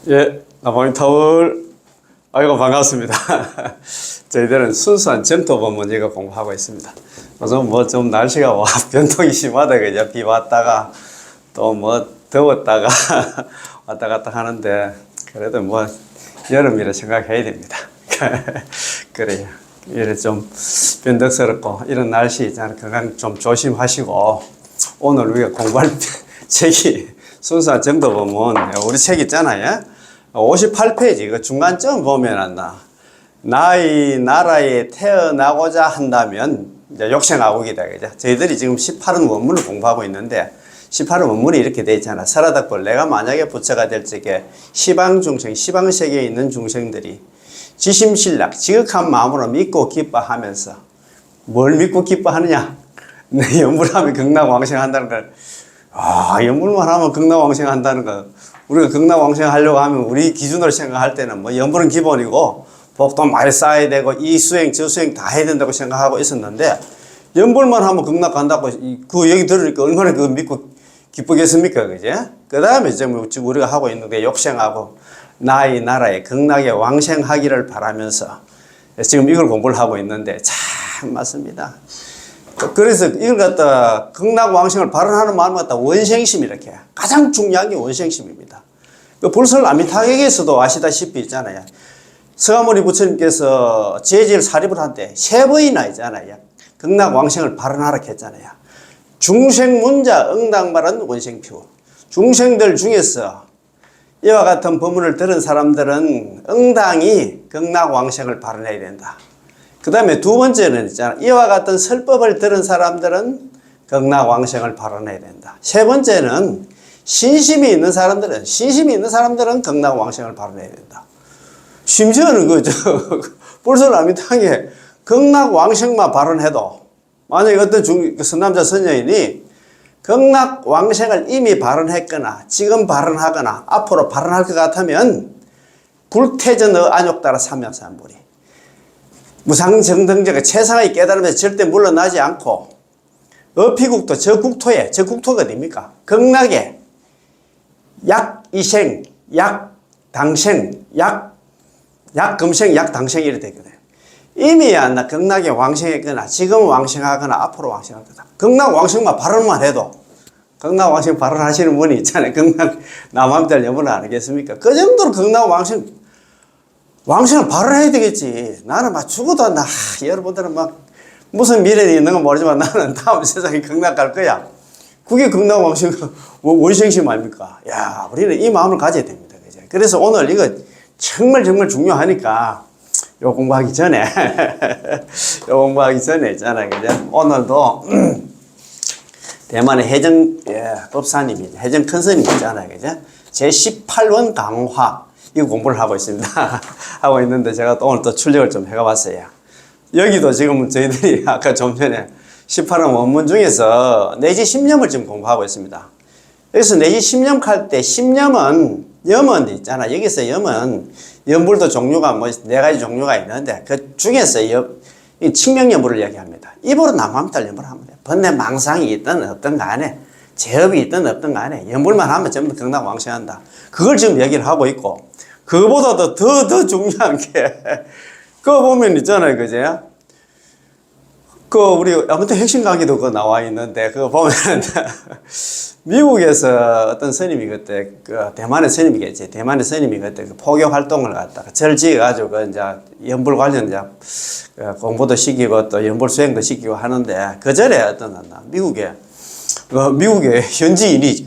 예, 나방이 타월. 아이고, 반갑습니다. 저희들은 순수한 전투 법문제가 공부하고 있습니다. 요즘 좀 날씨가 변동이 심하다, 그죠? 비 왔다가, 또 더웠다가, 왔다 갔다 하는데, 그래도 여름이라 생각해야 됩니다. 그래요. 이래 좀 변덕스럽고, 이런 날씨 있잖아요. 건강 좀 조심하시고, 오늘 우리가 공부할 책이 순수한 전투 법문, 우리 책 있잖아요. 58페이지, 그 중간점 보면 나라에 태어나고자 한다면, 이제 욕생아국이다, 그죠? 저희들이 지금 18은 원문을 공부하고 있는데, 18은 원문이 이렇게 돼 있잖아. 설하닥불, 내가 만약에 부처가 될 적에 시방중생, 시방세계에 있는 중생들이 지심신락, 지극한 마음으로 믿고 기뻐하면서, 뭘 믿고 기뻐하느냐? 내 연불하면 극락왕생한다는 걸, 연불만 하면 극락왕생한다는 거. 우리가 극락왕생 하려고 하면 우리 기준으로 생각할 때는 연불은 기본이고 복도 많이 쌓아야 되고 이 수행 저 수행 다 해야 된다고 생각하고 있었는데, 연불만 하면 극락 간다고 그 얘기 들으니까 얼마나 그거 믿고 기쁘겠습니까, 그제? 그 다음에 지금 우리가 하고 있는 게 욕생하고 나의 나라에 극락에 왕생하기를 바라면서 지금 이걸 공부를 하고 있는데, 참 맞습니다. 그래서 이걸 갖다 극락왕생을 발언하는 마음을 갖다 원생심, 이렇게 가장 중요한 게 원생심입니다. 그 불설남미타격에서도 아시다시피 있잖아요. 서가모니 부처님께서 제지를 사립을 한 때 3번이나 있잖아요. 극락왕생을 발언하라 했잖아요. 중생문자 응당발은 원생표. 중생들 중에서 이와 같은 법문을 들은 사람들은 응당히 극락왕생을 발언해야 된다. 그 다음에 두 번째는 있잖아. 이와 같은 설법을 들은 사람들은 극락왕생을 발언해야 된다. 세 번째는 신심이 있는 사람들은 극락왕생을 발언해야 된다. 심지어는 불설남미탕에 극락왕생만 발언해도, 만약에 어떤 선남자 선녀인이 극락왕생을 이미 발언했거나 지금 발언하거나 앞으로 발언할 것 같으면 불태전의 안욕따라 삼명삼불이 무상정등자가 최상의 깨달음에서 절대 물러나지 않고, 어피국토, 저 국토가 어딥니까? 극락에 약이생, 약당생, 약금생, 약당생 이렇게 되거든요. 이미 극락에 왕생했거나 지금 왕생하거나 앞으로 왕생할 거다. 극락 왕생만 발언만 해도, 극락 왕생 발언하시는 분이 있잖아요. 극락 남함들 여러분 아니겠습니까? 그 정도로 극락 왕생을 발언해야 되겠지. 나는 죽어도 여러분들은 무슨 미래에 있는 건 모르지만 나는 다음 세상에 극락 갈 거야. 그게 극락 왕생 원생심 아닙니까? 야, 우리는 이 마음을 가져야 됩니다. 그죠? 그래서 오늘 이거 정말 중요하니까 요 공부하기 전에 있잖아요. 그죠? 오늘도 대만의 법사님이, 해정 큰 스님이 있잖아요. 그죠? 제18원 강화, 이 공부를 하고 있습니다. 하고 있는데 제가 오늘 또 출력을 좀 해가 봤어요. 여기도 지금 저희들이 아까 좀 전에 18원 원문 중에서 내지 10념을 지금 공부하고 있습니다. 여기서 내지 10념 할 때, 10념은 염은 있잖아. 여기서 염은 염불도 종류가 4가지 종류가 있는데 그 중에서 칭명염불을 얘기합니다. 입으로 남함달 염불을 하면 돼. 번뇌 망상이 있든 없든 간에, 제업이 있든 없든 간에 염불만 하면 전부 극락왕생한다. 그걸 지금 얘기를 하고 있고, 그거보다도 더 중요한 게, 그거 보면 있잖아요. 그죠? 우리, 아무튼 핵심 강의도 나와 있는데, 그거 보면, 미국에서 어떤 스님이 그때, 대만의 스님이겠지. 대만의 스님이 그때 포교 활동을 갖다가 절 지어가지고, 연불 관련 공부도 시키고 또 연불 수행도 시키고 하는데, 그 전에 미국의 현지인이,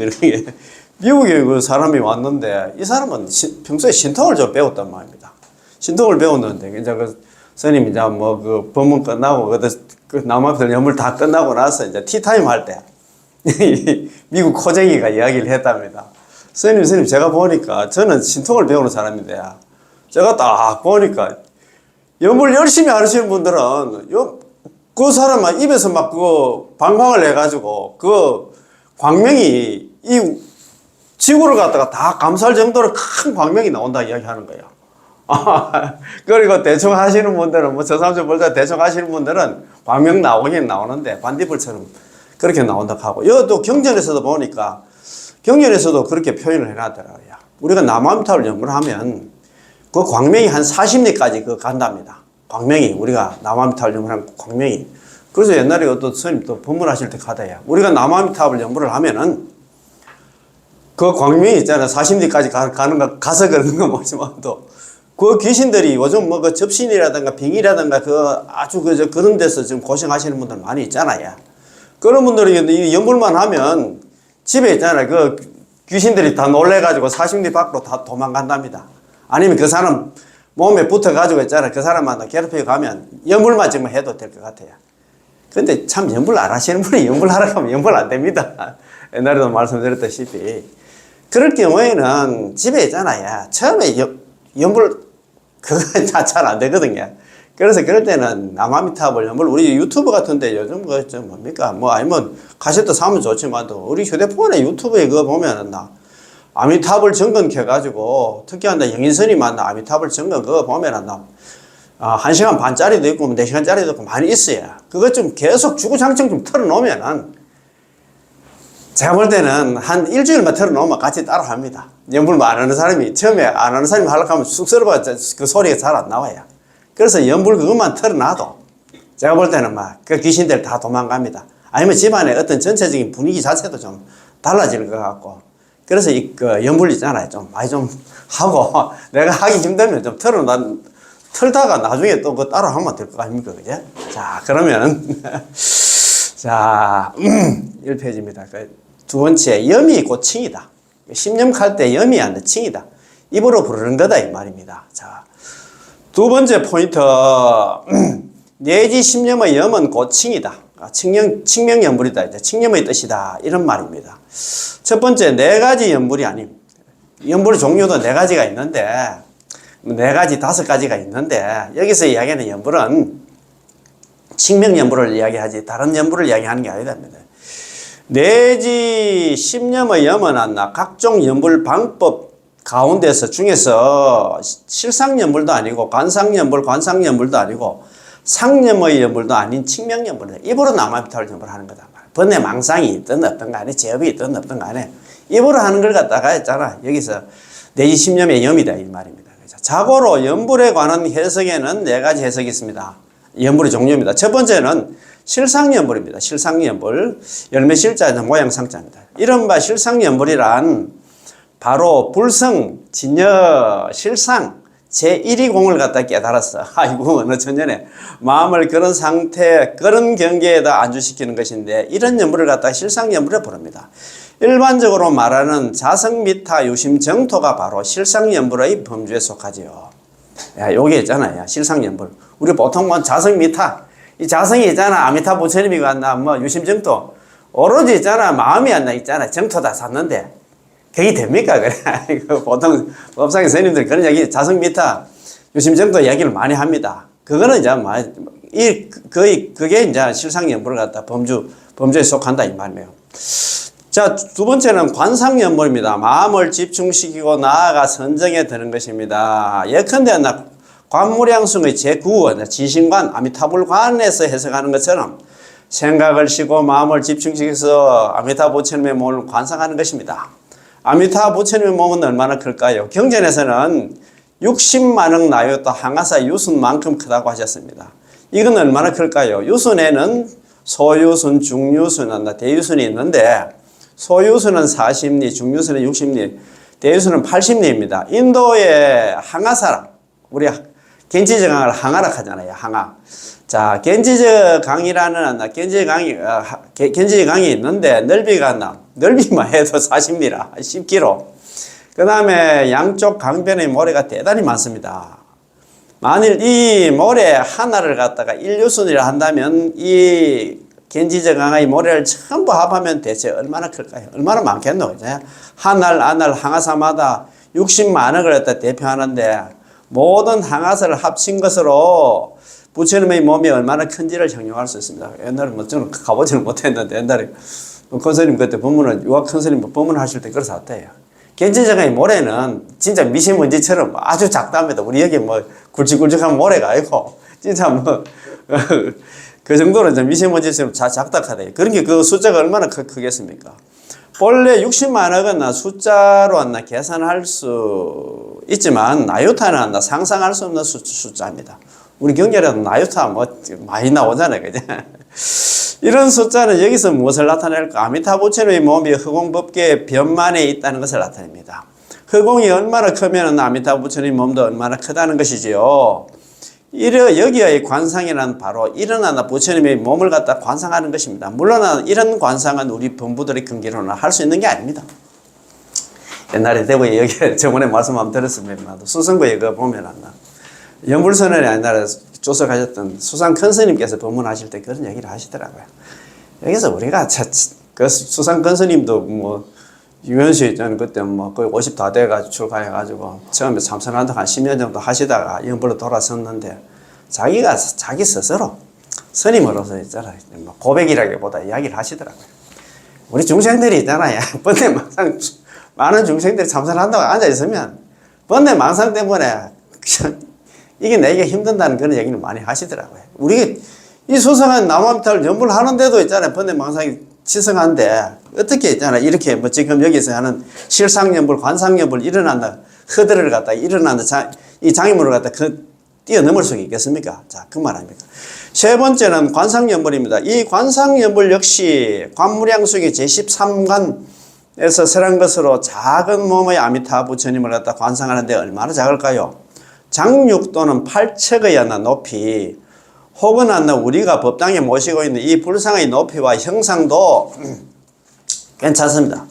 미국에 그 사람이 왔는데, 이 사람은 평소에 신통을 좀 배웠단 말입니다. 신통을 배웠는데, 이제 그 스님이 그 법문 끝나고, 그 남학들 연물 다 끝나고 나서 이제 티타임 할 때, 미국 코쟁이가 이야기를 했답니다. 스님, 제가 보니까, 저는 신통을 배우는 사람인데, 제가 딱 보니까, 연물 열심히 하시는 분들은, 그 사람 입에서 방방을 해가지고, 광명이, 지구를 갖다가 다 감쌀 정도로 큰 광명이 나온다 이야기하는 거예요. 그리고 대충 하시는 분들은, 저삼촌 볼때 대충 하시는 분들은 광명 나오긴 나오는데 반딧불처럼 그렇게 나온다고 하고, 이것도 경전에서도 보니까 경전에서도 그렇게 표현을 해놨더라고요. 우리가 나무아미타불 연구를 하면 그 광명이 한 40리까지 그 간답니다. 광명이, 우리가 나무아미타불 연구를 하면 광명이. 그래서 옛날에 어떤 스님 또 법문하실 때 가다야. 우리가 나무아미타불 연구를 하면은 그 광명이 있잖아. 40리까지 가는 거, 가서 그러는 거 뭐지만 또. 그 귀신들이 요즘 뭐 그 접신이라든가 병이라든가 그 아주 그런 데서 지금 고생하시는 분들 많이 있잖아요. 그런 분들이 이 연불만 하면 집에 있잖아요. 그 귀신들이 다 놀래가지고 40리 밖으로 다 도망간답니다. 아니면 그 사람 몸에 붙어가지고 있잖아요. 그 사람만 괴롭히고 가면 연불만 지금 해도 될 것 같아요. 근데 참 연불 안 하시는 분이 연불하라고 하면 연불 안 됩니다. 옛날에도 말씀드렸다시피. 그럴 경우에는 집에 있잖아요. 처음에 연불 그거 잘 안 되거든요. 그래서 그럴 때는 나무아미타불 연불, 우리 유튜브 같은데 요즘 그 좀 뭡니까 뭐 아니면 가셔도 사면 좋지만도 우리 휴대폰에 유튜브에 그거 보면은 나 아미타불 정건 켜가지고 특히나 영인선이 만나 아미타불 정건 그거 보면은 나 1시간 반짜리도 있고 4시간짜리도 있고 많이 있어요. 그거 좀 계속 주구장창 좀 틀어놓으면은 제가 볼 때는 한 일주일만 틀어놓으면 같이 따라 합니다. 연불만 안 하는 사람이, 처음에 안 하는 사람이 하려고 하면 쑥스러워 그 소리가 잘 안 나와요. 그래서 연불 그것만 틀어놔도 제가 볼 때는 막 그 귀신들 다 도망갑니다. 아니면 집안에 어떤 전체적인 분위기 자체도 좀 달라질 것 같고. 그래서 그 연불 있잖아요. 좀 많이 좀 하고 내가 하기 힘들면 좀 틀다가 나중에 또 그 따라 하면 될 거 아닙니까? 그죠? 자, 그러면 자, 1페이지입니다. 두 번째, 염이 곧 칭이다. 십념할 때 염이 아니라 칭이다. 입으로 부르는 거다 이 말입니다. 자, 두 번째 포인트, 내지 십념의 염은 곧 칭이다. 칭명연불이다. 이제 칭념의 뜻이다. 이런 말입니다. 첫 번째, 네 가지 연불이 아님. 연불의 종류도 네 가지가 있는데, 네 가지, 5가지가 있는데, 여기서 이야기하는 연불은 칭명연불을 이야기하지, 다른 연불을 이야기하는 게 아니다. 내지 십념의 염은 안나 각종 연불 방법 가운데서 중에서 실상연불도 아니고 관상연불, 관상연불도 아니고 상념의 연불도 아닌 칭명연불, 입으로 나무아미타불 연불을 하는 거다. 번뇌 망상이 있든 없든 간에, 제업이 있든 없든 간에 입으로 하는 걸 갖다가 했잖아. 여기서 내지 십념의 염이다 이 말입니다. 자고로 연불에 관한 해석에는 4가지 해석이 있습니다. 연불의 종류입니다. 첫 번째는 실상연불입니다. 실상연불, 열매 실자에서 모양 상자입니다. 이른바 실상연불이란 바로 불성, 진여, 실상, 제1위공을 갖다 깨달았어. 아이고, 어느 천년에 마음을 그런 상태, 그런 경계에다 안주시키는 것인데, 이런 연불을 갖다 실상연불에 부릅니다. 일반적으로 말하는 자성미타 유심정토가 바로 실상연불의 범주에 속하지요. 야, 요게 있잖아요. 실상연불. 우리 보통 뭐 자성미타, 이 자성이 있잖아. 아미타 부처님이 갔나, 뭐 유심정토. 오로지 있잖아. 마음이 안 나 있잖아. 정토 다 샀는데. 그게 됩니까? 그래. 보통 법상의 스님들 그런 얘기, 자성미타, 유심정토 이야기를 많이 합니다. 그거는 이제 그게 이제 실상연불을 갖다 범주에 속한다 이 말이에요. 자, 두 번째는 관상연불입니다. 마음을 집중시키고 나아가 선정에 드는 것입니다. 예컨대 관무량승의 제9원, 지신관, 아미타불관에서 해석하는 것처럼 생각을 쉬고 마음을 집중시켜서 아미타 부처님의 몸을 관상하는 것입니다. 아미타 부처님의 몸은 얼마나 클까요? 경전에서는 60만억 나요또 항아사 유순만큼 크다고 하셨습니다. 이건 얼마나 클까요? 유순에는 소유순, 중유순, 대유순이 있는데 소유순은 40리, 중유순은 60리, 대유순은 80리입니다. 인도의 항아사라, 우리 겐지저 강을 항아라 하잖아요. 항아. 자, 겐지저 강이라는 겐지저 강이 있는데 넓이만 해도 40미라, 10km. 그 다음에 양쪽 강변의 모래가 대단히 많습니다. 만일 이 모래 하나를 갖다가 인류순이라 한다면 이 겐지저 강의 모래를 전부 합하면 대체 얼마나 클까요? 얼마나 많겠노? 한알 항아사마다 60만억을 갖다 대표하는데 모든 항아사를 합친 것으로 부처님의 몸이 얼마나 큰지를 형용할 수 있습니다. 옛날에 뭐 저는 가보지는 못했는데 옛날에 큰스님 그때 유학 큰스님 법문하실 때 그래서 왔대요. 겐지저강의 모래는 진짜 미세먼지처럼 아주 작답니다. 우리 여기 뭐 굵직굵직한 모래가 아니고 진짜 뭐 그 정도로 미세먼지처럼 작다하대요. 그런 게 그 숫자가 얼마나 크겠습니까? 본래 60만억은 숫자로 계산할 수 있지만 나유타는 상상할 수 없는 숫자입니다. 우리 경제라도 나유타 많이 나오잖아요. 그죠? 이런 숫자는 여기서 무엇을 나타낼까? 아미타 부처님의 몸이 허공법계의 변만에 있다는 것을 나타냅니다. 허공이 얼마나 크면 아미타 부처님 몸도 얼마나 크다는 것이지요. 여기의 관상이란 바로 일어나는 부처님의 몸을 갖다 관상하는 것입니다. 물론 이런 관상은 우리 본부들의 근기로는 할 수 있는 게 아닙니다. 옛날에 대구에 여기 저번에 말씀 한번 들었습니다. 수성구에 그 보면 연불선언에 옛날에 조석하셨던 수상 큰 스님께서 법문하실 때 그런 얘기를 하시더라고요. 여기서 우리가 그 수상 큰 스님도 유현수 있잖아요. 그때 거의 50 다 돼가지고 출가해가지고 처음에 참선한다고 한 10년 정도 하시다가 연불로 돌아섰는데 자기 스스로 스님으로서 있잖아요. 고백이라기보다 이야기를 하시더라고요. 우리 중생들이 있잖아요. 번뇌 망상, 많은 중생들이 참선한다고 앉아있으면 번뇌 망상 때문에 이게 내게 힘든다는 그런 얘기를 많이 하시더라고요. 우리 이 수상한 남암탈 연불 하는데도 있잖아요. 번뇌 망상이 지성한데 어떻게 있잖아요. 이렇게 지금 여기서 하는 실상연불, 관상연불 일어난다. 허들을 갖다 일어난다. 이 장애물을 갖다 뛰어넘을 수 있겠습니까? 자, 그 말입니다. 세 번째는 관상연불입니다. 이 관상연불 역시 관무량수기 제13관에서 설한 것으로 작은 몸의 아미타 부처님을 갖다 관상하는데 얼마나 작을까요? 장육 또는 8척의 높이 혹은 우리가 법당에 모시고 있는 이 불상의 높이와 형상도 괜찮습니다.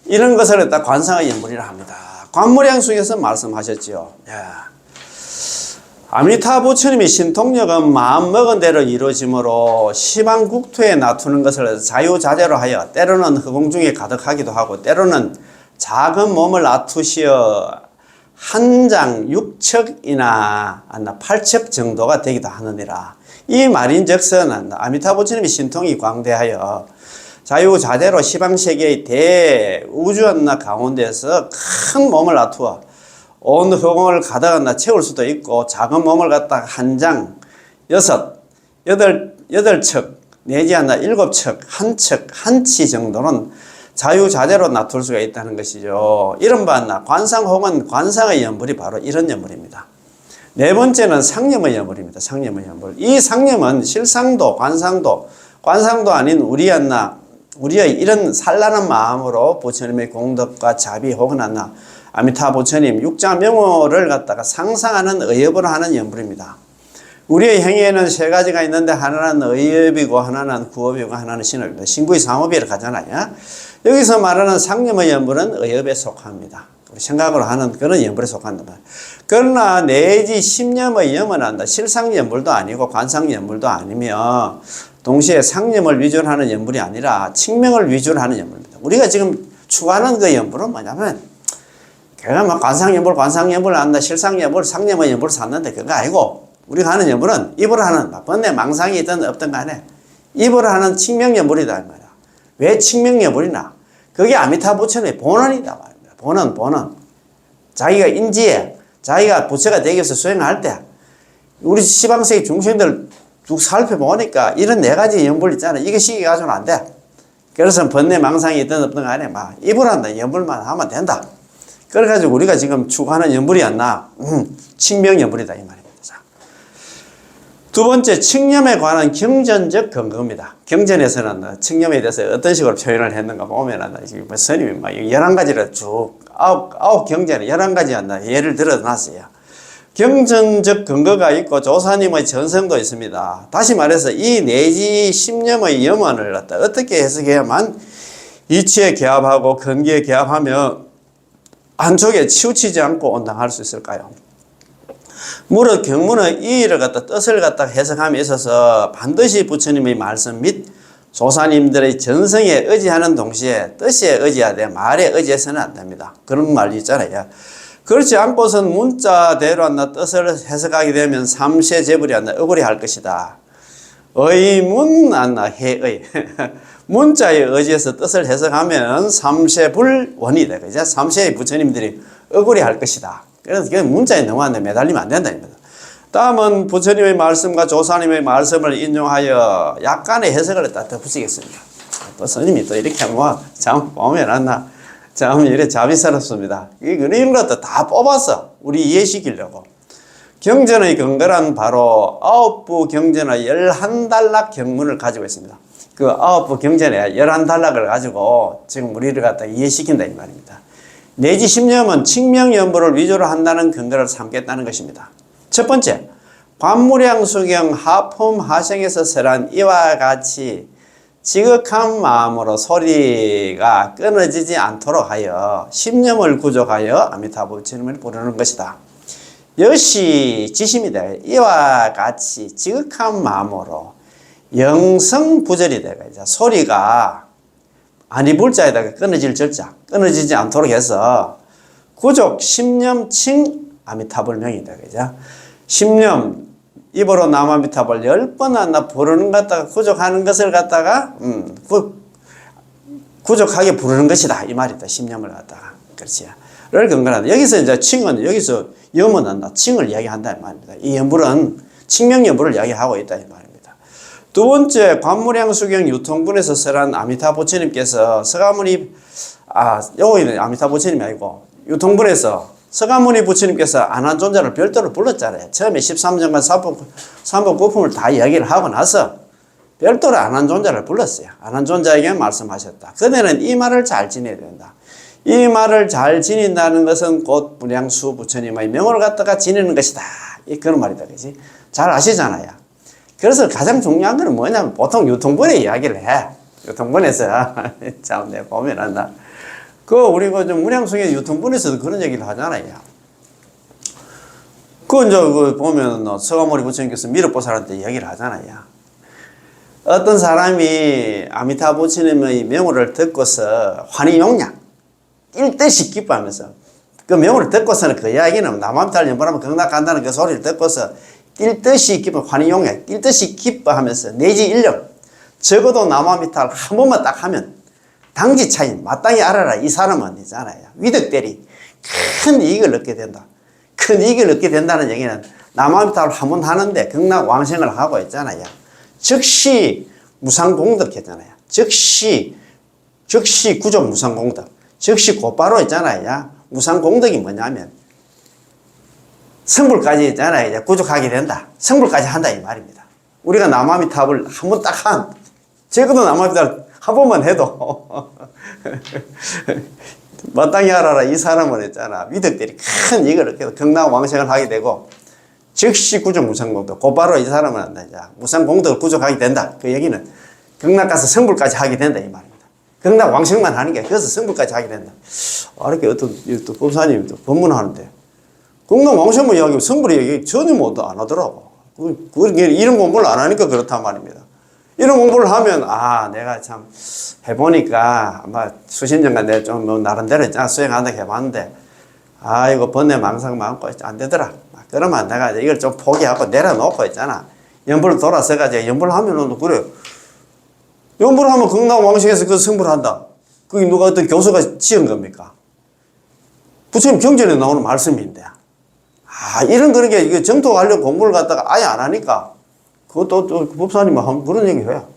이런 것을 갖다 관상의 연불이라 합니다. 관무량수에서 말씀하셨지요. 아미타 부처님의 신통력은 마음먹은 대로 이루어지므로 시방국토에 나투는 것을 자유자재로 하여 때로는 허공 중에 가득하기도 하고 때로는 작은 몸을 나투시어 한 장 6척이나 8척 정도가 되기도 하느니라. 이 말인즉슨 아미타 부처님의 신통이 광대하여 자유자재로 시방세계의 대우주 가운데서 큰 몸을 나투어 온 허공을 가득 채울 수도 있고 작은 몸을 갖다가 한 장, 8척 내지 7척, 한 척, 한 치 정도는 자유자재로 놔둘 수가 있다는 것이죠. 이른바 관상 혹은 관상의 연불이 바로 이런 연불입니다. 네 번째는 상념의 연불입니다. 상념의 연불. 이 상념은 실상도 관상도 아닌 우리의 이런 산란한 마음으로 부처님의 공덕과 자비 혹은 아미타 부처님 육자명호를 갖다가 상상하는 의협으로 하는 연불입니다. 우리의 행위에는 세 가지가 있는데 하나는 의협이고 하나는 구업이고 하나는 신업입니다. 신구의 삼업이라고 하잖아요. 여기서 말하는 상념의 연불은 의협에 속합니다. 우리 생각으로 하는 그런 연불에 속한다. 그러나 내지 십념의 염은 실상연불도 아니고 관상연불도 아니며 동시에 상념을 위주로 하는 연불이 아니라 칭명을 위주로 하는 연불입니다. 우리가 지금 추구하는 그 연불은 뭐냐면 걔가 관상연불 한다, 실상연불, 상념의 연불을 샀는데 그거 아니고 우리가 하는 연불은 입으로 하는 번뇌 망상이 있든 없든 간에 입으로 하는 칭명연불이다 이 말이야. 왜 칭명연불이나? 그게 아미타 부처님의 본원이다 말입니다. 본원. 자기가 인지에 자기가 부처가 되기 위해서 수행할 때 우리 시방세계 중생들 쭉 살펴보니까 이런 네 가지 연불 있잖아. 이게 시기 가지고는 안 돼. 그래서 번뇌 망상이 있든 없든 간에 입으로 한다. 연불만 하면 된다. 그래가지고 우리가 지금 추구하는 연불이 안 나. 칭명연불이다 이 말입니다. 자. 두 번째, 칭념에 관한 경전적 근거입니다. 경전에서는 칭념에 대해서 어떤 식으로 표현을 했는가 보면 스님이 11가지를 쭉 아홉 경전에 11가지 예를 들어 놨어요. 경전적 근거가 있고 조사님의 전성도 있습니다. 다시 말해서 이 내지 십념의 염원을 어떻게 해석해야만 이치에 개합하고 근기에 개합하며 한쪽에 치우치지 않고 온당할 수 있을까요? 무릇 경문의 이의를 뜻을 해석함에 있어서 반드시 부처님의 말씀 및 조사님들의 전성에 의지하는 동시에 뜻에 의지하되 말에 의지해서는 안 됩니다. 그런 말이 있잖아요. 그렇지 않고선 문자대로 뜻을 해석하게 되면 삼세제불이 억울히 할 것이다. 의문 해의 문자에 의지해서 뜻을 해석하면 삼세불원이 돼. 그죠? 삼세의 부처님들이 억울히 할 것이다. 그래서 문자에 너무 매달리면 안 된다. 다음은 부처님의 말씀과 조사님의 말씀을 인용하여 약간의 해석을 덧붙이겠습니다. 또 스님이 또 이렇게 참 보면 안나. 참 이래 자비스럽습니다. 이런 것도 다 뽑았어. 우리 이해시키려고. 경전의 근거란 바로 9부 경전의 11단락 경문을 가지고 있습니다. 그 9부 경전에 11단락을 가지고 지금 우리를 갖다 이해시킨다 이 말입니다. 내지 신념은 칙명연부를 위조로 한다는 근거를 삼겠다는 것입니다. 첫 번째, 관무량수경 하품 하생에서 설한 이와 같이 지극한 마음으로 소리가 끊어지지 않도록 하여 신념을 구족하여 아미타불 부처님을 부르는 것이다. 역시 지심이다. 이와 같이 지극한 마음으로 영성부절이 되가 이제 소리가 아니불자에다가 끊어질 절자, 끊어지지 않도록 해서 구족 신념 칭 아미타불명이 되가 이제 신념 입으로 남아미타불 10번 하나 부르는 것 갖다가 구족하는 것을 갖다가 구족하게 부르는 것이다 이 말이다. 신념을 갖다가 그렇지. 를 근거한다. 여기서 이제 칭은 여기서 염은 한다. 칭을 이야기한다 이 말입니다. 이 연불은 칭명연불을 이야기하고 있다 이 말입니다. 두 번째 관무량수경 유통분에서 설한 아미타 부처님께서 서가모니 여기는 아미타 부처님이 아니고 유통분에서 서가모니 부처님께서 안한존자를 별도로 불렀잖아요. 처음에 13전간 삼법구품을 다 이야기를 하고 나서 별도로 안한존자를 불렀어요. 안한존자에게 말씀하셨다. 그대는 이 말을 잘 지내야 된다. 이 말을 잘 지닌다는 것은 곧 무량수 부처님의 명을 갖다가 지내는 것이다. 그런 말이다. 그지? 잘 아시잖아요. 그래서 가장 중요한 것은 뭐냐면 보통 유통분에 이야기를 해. 유통분에서. 참, 내가 보면 한다. 우리 좀 무량수의 유통분에서도 그런 얘기를 하잖아요. 이제 보면 서가모니 부처님께서 미륵보살한테 이야기를 하잖아요. 어떤 사람이 아미타 부처님의 명호를 듣고서 환희용량, 뛸 듯이 기뻐하면서 그 명호를 듣고서는 그 이야기는 남아미타를 연불하면 극락간다는 그 소리를 듣고서 뛸 듯이 기뻐, 환희용량, 뛸 듯이 기뻐하면서 내지 1년, 적어도 남아미타를 한 번만 딱 하면 당지 차인 마땅히 알아라. 이 사람은 있잖아요. 위득대리 큰 이익을 얻게 된다. 큰 이익을 얻게 된다는 얘기는 남아미타를 한 번 하는데 극락 왕생을 하고 있잖아요. 즉시 무상공덕 했잖아요. 즉시 구족 무상공덕. 즉시 곧바로 있잖아요. 무상공덕이 뭐냐면 성불까지 있잖아요. 이제 구족하게 된다. 성불까지 한다 이 말입니다. 우리가 남아미탑을 한 번 딱 적어도 남아미탑을 한 번만 해도 마땅히 알아라. 이 사람은 있잖아. 위덕들이 큰 이걸 극락 왕생을 하게 되고 즉시 구족 무상공덕. 곧바로 이 사람은 한다. 무상공덕을 구족하게 된다. 그 얘기는 극락 가서 성불까지 하게 된다 이 말입니다. 극락 왕생만 하는 게 그래서 성불까지 하게 된다. 이렇게 어떤 또 법사님이 또 법문하는데 극락 왕생만 이야기하면 성불 얘기 전혀 안 하더라고. 이런 공부를 안 하니까 그렇단 말입니다. 이런 공부를 하면 내가 참 해보니까 아마 수십 년간 내가 좀 나름대로 있잖아 수행한다 해봤는데 이거 번뇌 망상 많고 안 되더라. 그러면 내가 이걸 좀 포기하고 내려놓고 있잖아. 연불을 돌아서가지고 연불을 하면은 그래. 연불을 하면 극락왕생에서 그 성불을 한다. 그게 누가 어떤 교수가 지은 겁니까? 부처님 경전에 나오는 말씀인데. 이런 그런 게 이게 정토 관련 공부를 갖다가 아예 안 하니까 그것도 또 법사님은 한 그런 얘기 해요.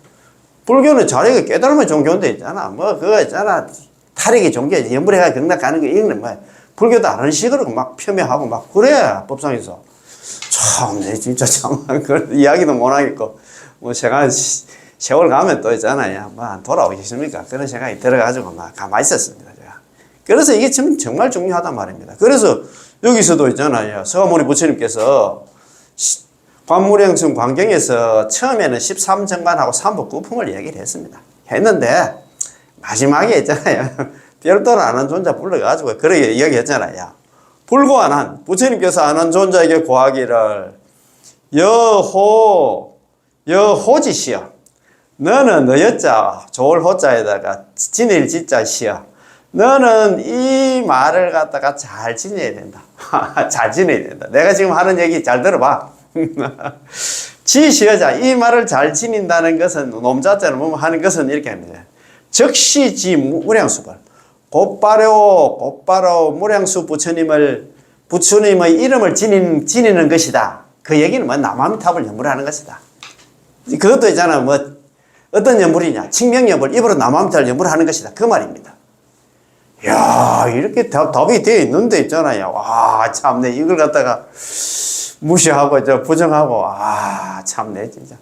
불교는 자리가 깨달음의 종교인데 있잖아. 그거 있잖아. 탈익의 종교지. 연불해가 극락 가는 거 이런 거 불교도 안 하는 식으로 막 폄훼하고 막 그래. 법상에서. 참, 진짜 참, 그런 이야기도 못 하겠고. 세월 가면 또 있잖아요. 안 돌아오겠습니까? 그런 생각이 들어가지고 막 가만히 있었습니다. 제가. 그래서 이게 정말 중요하단 말입니다. 그래서 여기서도 있잖아요. 서가모니 부처님께서 관무량승 광경에서 처음에는 13정관하고 삼법구품을 얘기를 했습니다. 했는데 마지막에 있잖아요. 별도로 안한존자 불러가지고 그렇게 이야기했잖아요. 불고안한 부처님께서 안한존자에게 고하기를 여호지시여 너는 너여자 좋을 호자에다가 지낼 지자시여 너는 이 말을 갖다가 잘 지내야 된다. 잘 지내야 된다. 내가 지금 하는 얘기 잘 들어봐. 지시여자 이 말을 잘 지닌다는 것은 놈자자를 보면 하는 것은 이렇게 합니다. 즉시 지 무량수벌 곧바로 무량수 부처님의 이름을 지니는 것이다. 그 얘기는 남아미탑을 연불하는 것이다. 그것도 있잖아. 어떤 연불이냐? 칙명연불, 입으로 남함탈 연불을 하는 것이다. 그 말입니다. 야, 이렇게 답이 되어 있는데 있잖아요. 와, 참네. 이걸 갖다가 무시하고, 부정하고, 참네, 진짜.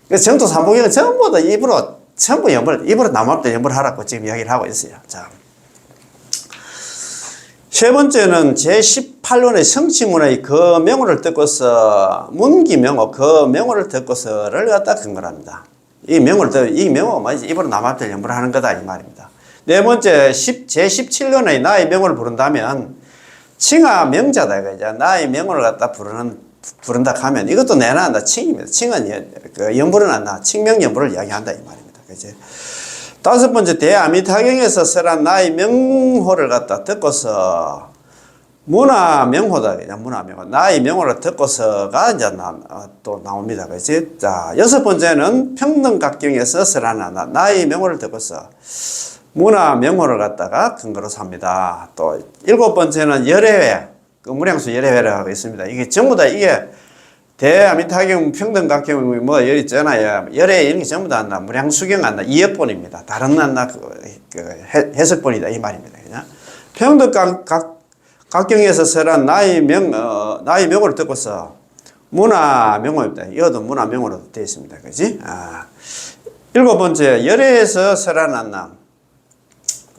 그래서 정토 삼부경은 전부 다 입으로, 전부 입으로 남함탈 연불을 하라고 지금 이야기를 하고 있어요. 자. 세 번째는 제18원의 성취문의 그 명호를 듣고서, 문기명호, 그 명호를 듣고서를 갖다 근거합니다. 이 명호가 입으로 남함탈 연불을 하는 거다, 이 말입니다. 네 번째, 제17년의 나의 명호를 부른다면, 칭하 명자다, 이거죠. 나의 명호를 갖다 부른다 하면, 이것도 내놔한다, 칭입니다. 칭은 연불은 안 나, 칭명연불을 이야기한다, 이 말입니다. 그죠? 다섯 번째, 대아미타경에서 설한 나의 명호를 갖다 듣고서, 문화명호다, 그냥 문화명호. 나의 명호를 듣고서가 이제 또 나옵니다. 그지? 자, 여섯 번째는 평등각경에서 설한 나의 명호를 듣고서, 문화명호를 갖다가 근거로 삽니다. 또 일곱 번째는 열애회, 무량수 열애회라고 하고 있습니다. 이게 전부 다 이게 대아미타경, 평등각경 뭐 열 있잖아요. 열애 이런 게 전부 다 안 나. 무량수경 안 나. 이어본입니다. 다른 안 나. 해석본이다 이 말입니다. 그냥 평등각경에서 설한 나의 명호를 듣고서 문화명호입니다. 이것도 문화명호로 되어 있습니다. 그지? 일곱 번째, 열애에서 설한 남.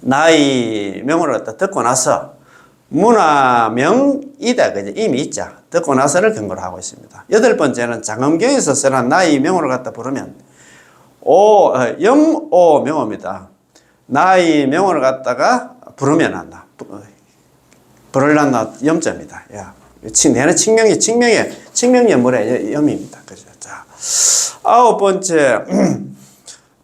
나의 명호를 갖다 듣고 나서 문화명이다. 그죠? 이미 있자. 듣고 나서를 근거로 하고 있습니다. 여덟 번째는 장엄경에서 설한 나의 명호를 갖다 부르면 염오명호입니다. 나의 명호를 갖다가 부르면 한다. 부르려나 염자입니다. 야, 내는 칙명연물의 염입니다. 그죠? 자, 아홉 번째.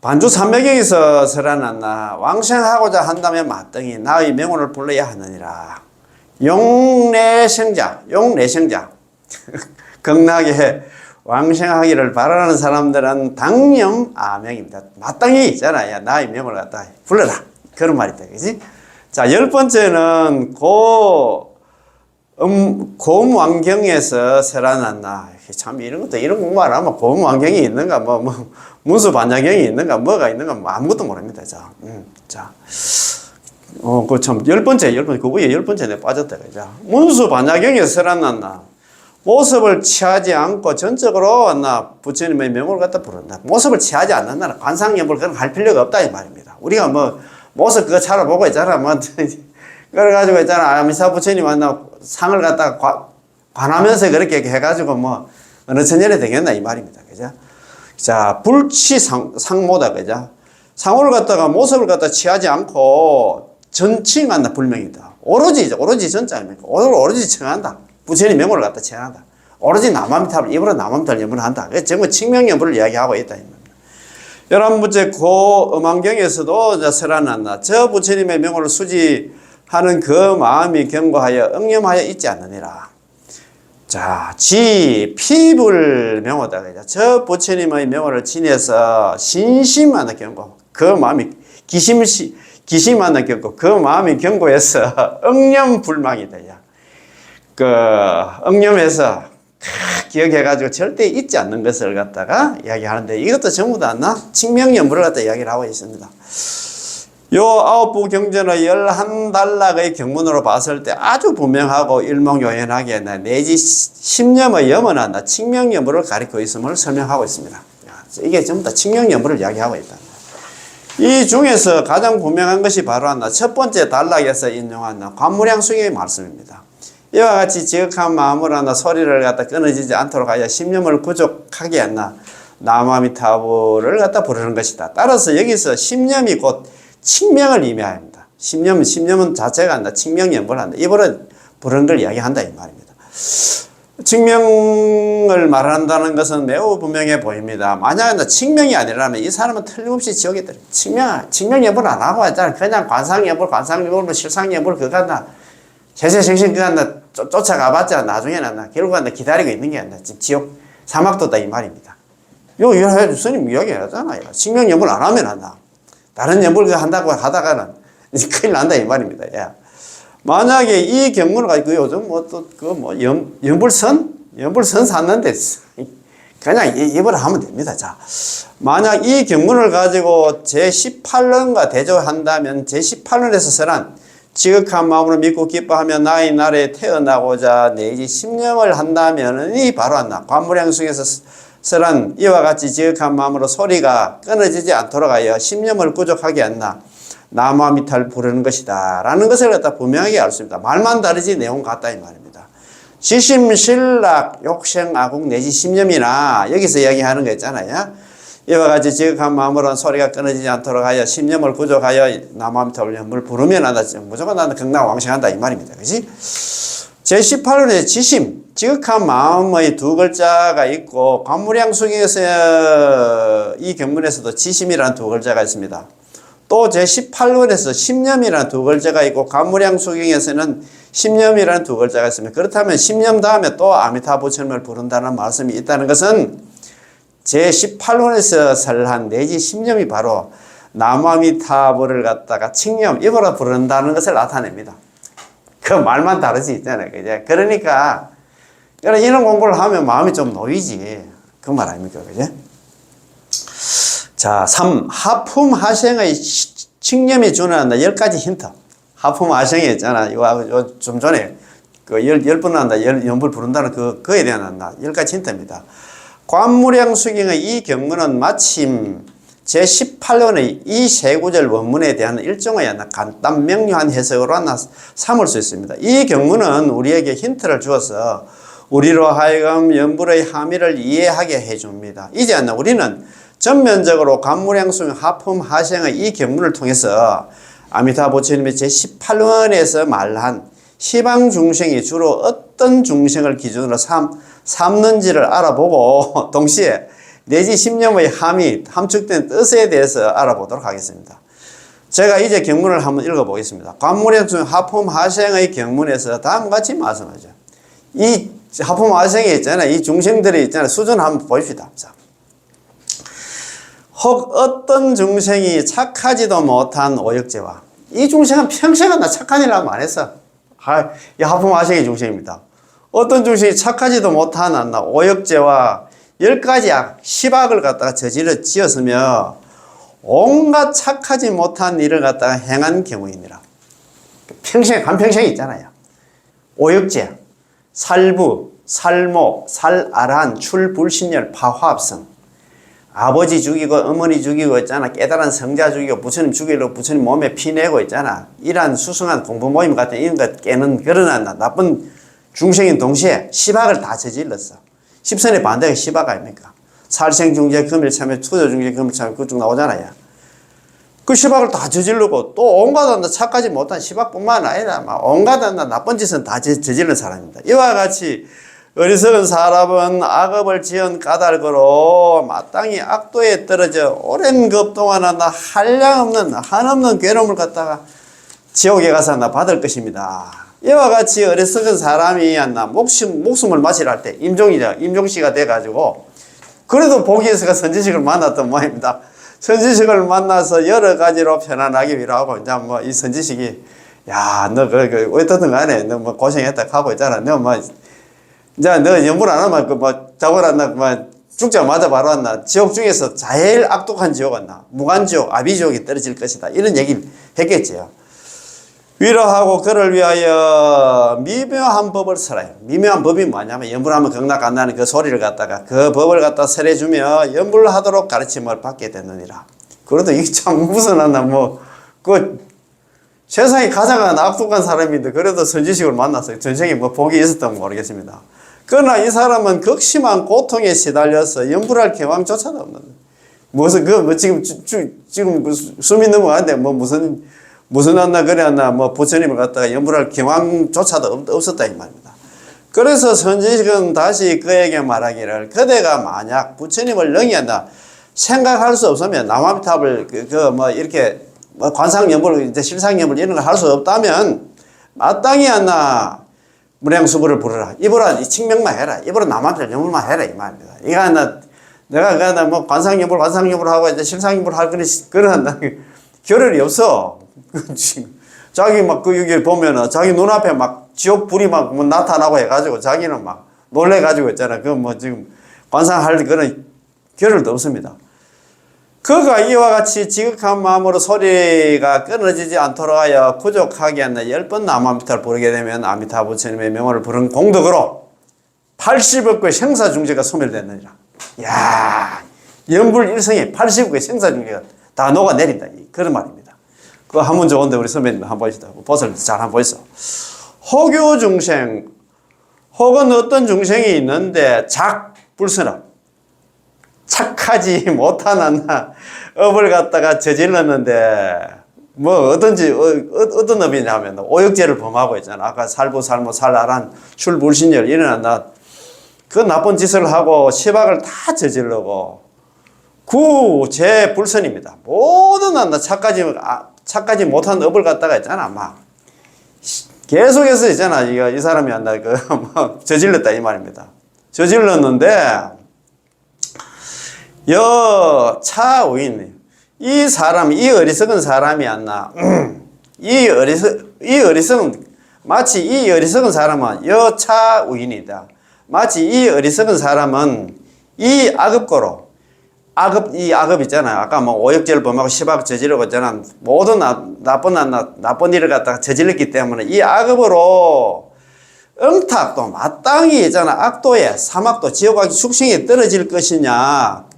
반주 삼매경에서 설하나 왕생하고자 한다면 마땅히 나의 명호를 불러야 하느니라. 용내생자 극락에 왕생하기를 바라는 사람들은 당념 아명입니다. 마땅히 있잖아요. 나의 명호를 갖다 불러라. 그런 말이다. 그지? 자, 열 번째는 고음왕경에서 설하나. 참 이런 공부 안 하면 고음왕경이 있는가 문수반야경이 있는가 뭐가 있는가 아무것도 모릅니다. 자, 그 참 열 번째 그 위에 열 번째 내 빠졌다. 그죠? 문수반야경에서 설하나 모습을 취하지 않고 전적으로 부처님의 명호를 갖다 부른다. 모습을 취하지 않는 나라 관상연불 그런 할 필요가 없다 이 말입니다. 우리가 모습 그거 찾아보고 있잖아. 그래가지고 있잖아. 아미사 부처님 상을 갖다가 관하면서 그렇게 해가지고 어느 천년에 되겠나 이 말입니다. 그죠? 자, 불취상모다. 그죠? 상호를 갖다가 모습을 갖다 취하지 않고 전칭한다. 불명이다. 오로지 전자 아닙니까? 오로지 청한다. 부처님 명호를 갖다 취한다. 오로지 남함탑을 입으로 남함탑을 연불한다. 그래서 전부 칙명연불을 이야기하고 있다. 11번째 고음안경에서도 설하나 저 부처님의 명호를 수지하는 그 마음이 견고하여 응념하여 있지 않느니라. 자, 피불 명호다. 저 부처님의 명호를 지내서 신심하는 견고, 그 마음이 기심하는 견고, 그 마음이 견고해서 응념불망이다. 응념해서 기억해가지고 절대 잊지 않는 것을 갖다가 이야기하는데 이것도 전부 다 칙명연불을 갖다 이야기를 하고 있습니다. 요 아홉부 경전의 11단락의 경문으로 봤을 때 아주 분명하고 일목요연하게 내지 10념의 염은 칙명연불을 가리키고 있음을 설명하고 있습니다. 이게 전부 다 칙명연불을 이야기하고 있다. 이 중에서 가장 분명한 것이 바로 첫 번째 단락에서 인용한 관무량수경의 말씀입니다. 이와 같이 지극한 마음으로 소리를 갖다 끊어지지 않도록 하여 10념을 구족하게 남아미타불을 갖다 부르는 것이다. 따라서 여기서 10념이 곧 칙명을 의미합니다. 10념은 자체가 칙명연불을 한다. 입으로 부르는 걸 이야기한다 이 말입니다. 칙명을 말한다는 것은 매우 분명해 보입니다. 만약에 칙명이 아니라면 이 사람은 틀림없이 지옥에 들어. 칙명연불 안 하고 있잖아. 그냥 관상연불, 실상연불 그거 세세생신 그거 쫓아가봤자 나중에는 결국은 기다리고 있는 게 아니라 지옥 사막도다 이 말입니다. 요 스님 이야기하잖아요. 칙명연불 안 하면 다른 연불 한다고 하다가는 큰일 난다 이 말입니다. 야. 만약에 이 경문을 가지고 요즘 연불선 샀는데 그냥 입으로 하면 됩니다. 자, 만약 이 경문을 가지고 제18년과 대조한다면 제18년에서 설한 지극한 마음으로 믿고 기뻐하며 나의 나라에 태어나고자 내지 심령을 한다면 이 바로 한다. 관무량숭에서 설한 이와 같이 지극한 마음으로 소리가 끊어지지 않도록 하여 심령을 구족하게 한다. 나무아미타를 부르는 것이다 라는 것을 갖다 분명하게 알 수 있습니다. 말만 다르지 내용 같다 이 말입니다. 지심, 신락, 욕생, 아국 내지 심념이나 여기서 이야기하는 거 있잖아요. 이와 같이 지극한 마음으로 소리가 끊어지지 않도록 하여 심념을 구족하여 나무아미타불 연불 부르면 한다. 무조건 나는 극락왕생한다 이 말입니다. 그렇지? 제18원의 지심, 지극한 마음의 두 글자가 있고 관무량숭에서 이 경문에서도 지심이라는 두 글자가 있습니다. 또 제18원에서 심념이라는 두 글자가 있고 관무량수경에서는 심념이라는 두 글자가 있습니다. 그렇다면 심념 다음에 또 아미타 부처님을 부른다는 말씀이 있다는 것은 제18원에서 설한 내지 심념이 바로 나무아미타불을 갖다가 칭념, 입으로 부른다는 것을 나타냅니다. 그 말만 다르지 있잖아요. 그죠? 그러니까 이런 공부를 하면 마음이 좀 놓이지. 그 말 아닙니까? 그죠? 자, 3. 하품하생의 칭념이 주는 10가지 힌트. 하품하생이 있잖아. 이거 좀 전에 그 10번 한다, 연불 부른다는 그거에 대한 한다. 10가지 힌트입니다. 관무량수경의 이 경문은 마침 제18년의 이 세 구절 원문에 대한 일종의 간단 명료한 해석으로 하나 삼을 수 있습니다. 이 경문은 우리에게 힌트를 주어서 우리로 하여금 연불의 함의를 이해하게 해줍니다. 이제 우리는 전면적으로 관무량수경 하품하생의 이 경문을 통해서 아미타 부처님이 제18원에서 말한 시방 중생이 주로 어떤 중생을 기준으로 삼는지를 알아보고 동시에 내지 심념의 함이 함축된 뜻에 대해서 알아보도록 하겠습니다. 제가 이제 경문을 한번 읽어보겠습니다. 관무량수경 하품하생의 경문에서 다음과 같이 말씀하죠. 이 하품하생이 있잖아요. 이 중생들이 있잖아요. 수준 한번 보십시다. 자. 혹 어떤 중생이 착하지도 못한 오역죄와 이 중생은 평생은 나 착한 일 하면 안 했어. 이 하품하생의 중생입니다. 어떤 중생이 착하지도 못한 오역죄와 10가지 시박을 갖다가 저질러 지었으며 온갖 착하지 못한 일을 갖다가 행한 경우이니라. 평생, 한평생이 있잖아요. 오역죄, 살부, 살모, 살아란, 출불신열, 파화합성. 아버지 죽이고 어머니 죽이고 있잖아. 깨달은 성자 죽이고 부처님 죽이려고 부처님 몸에 피내고 있잖아. 이러한 수승한 공부 모임 같은 이런 것 깨는 그런 나쁜 중생인 동시에 시박을 다 저질렀어. 십선의 반대가 시박 아닙니까? 살생중재 금일참여 투저중재 금일참여 그쪽 나오잖아요. 그 시박을 다 저지르고 또 온갖 착하지 못한 시박뿐만 아니라 온갖 나쁜 짓은 다 저지른 사람입니다. 이와 같이 어리석은 사람은 악업을 지은 까닭으로 마땅히 악도에 떨어져 오랜 급 동안 한량없는 한없는 괴로움을 갖다가 지옥에 가서 받을 것입니다. 이와 같이 어리석은 사람이 목숨을 마치려 할 때 임종씨가 돼가지고 그래도 보기에서가 선지식을 만났던 모양입니다. 선지식을 만나서 여러 가지로 편안하게 위로하고 이제 이 선지식이 야 너 어떻든 간에 너 고생했다 하고 있잖아. 이제 너 연불 안 하면 자고 났나 죽자마자 바로 왔나 지옥 중에서 제일 악독한 지옥 왔나 무간지옥 아비지옥이 떨어질 것이다 이런 얘기를 했겠지요. 위로하고 그를 위하여 미묘한 법을 설해요. 미묘한 법이 뭐냐면 연불하면 극락 간다는 그 소리를 갖다가 그 법을 갖다 설해주며 연불하도록 가르침을 받게 되느니라. 그래도 이게 참 무슨 세상에 가장 악독한 사람인데 그래도 선지식을 만났어요. 전생에 복이 있었던 모르겠습니다. 그러나 이 사람은 극심한 고통에 시달려서 연불할 경황조차도 없는 지금 숨이 넘어가는데 무슨 부처님을 갖다가 연불할 경황조차도 없었다 이 말입니다. 그래서 선지식은 다시 그에게 말하기를 그대가 만약 부처님을 능히 생각할 수 없으면 나무아미타불 이렇게 관상연불 실상연불 이런 걸 할 수 없다면 마땅히 무량수불을 부르라. 입으로 칭명만 해라. 입으로 나무아미타불 연불만 해라 이 말입니다. 이거 내가 관상연불 하고 이제 실상연불 할 그런 겨를이 없어. 자기 여기 보면은 자기 눈앞에 지옥불이 나타나고 해가지고 자기는 놀래가지고 있잖아. 지금 관상할 그런 겨를도 없습니다. 그가 이와 같이 지극한 마음으로 소리가 끊어지지 않도록 하여 구족하게 하는 10번 남아미타를 부르게 되면 아미타 부처님의 명호를 부른 공덕으로 80억 의 생사중재가 소멸됐느니라. 이야, 연불일성에 80억 의 생사중재가 다 녹아내린다. 그런 말입니다. 그거 한문 좋은데 우리 선배님 한번 보시다. 보슬 잘 한번 보시죠. 호교 중생, 혹은 어떤 중생이 있는데 불선업, 착하지 못한 업을 갖다가 저질렀는데, 뭐, 어떤 업이냐 하면, 오역죄를 범하고 있잖아. 아까 살아란, 출불신열, 일어난다. 그 나쁜 짓을 하고, 시박을 다 저질러고, 재불선입니다. 모든 착하지 못한 업을 갖다가 있잖아. 막, 계속해서 있잖아. 이 사람이 저질렀다, 이 말입니다. 저질렀는데, 차우인, 이 어리석은 사람이 안나. 마치 이 어리석은 사람은 여차우인이다. 마치 이 어리석은 사람은 이 악업 있잖아요. 아까 뭐 오역죄를 범하고 시박 저지르고 있잖아. 모든 나쁜 일을 갖다가 저질렀기 때문에 이 악업으로 응탁도 마땅히 있잖아. 악도에 사막도 지옥악이 축생에 떨어질 것이냐.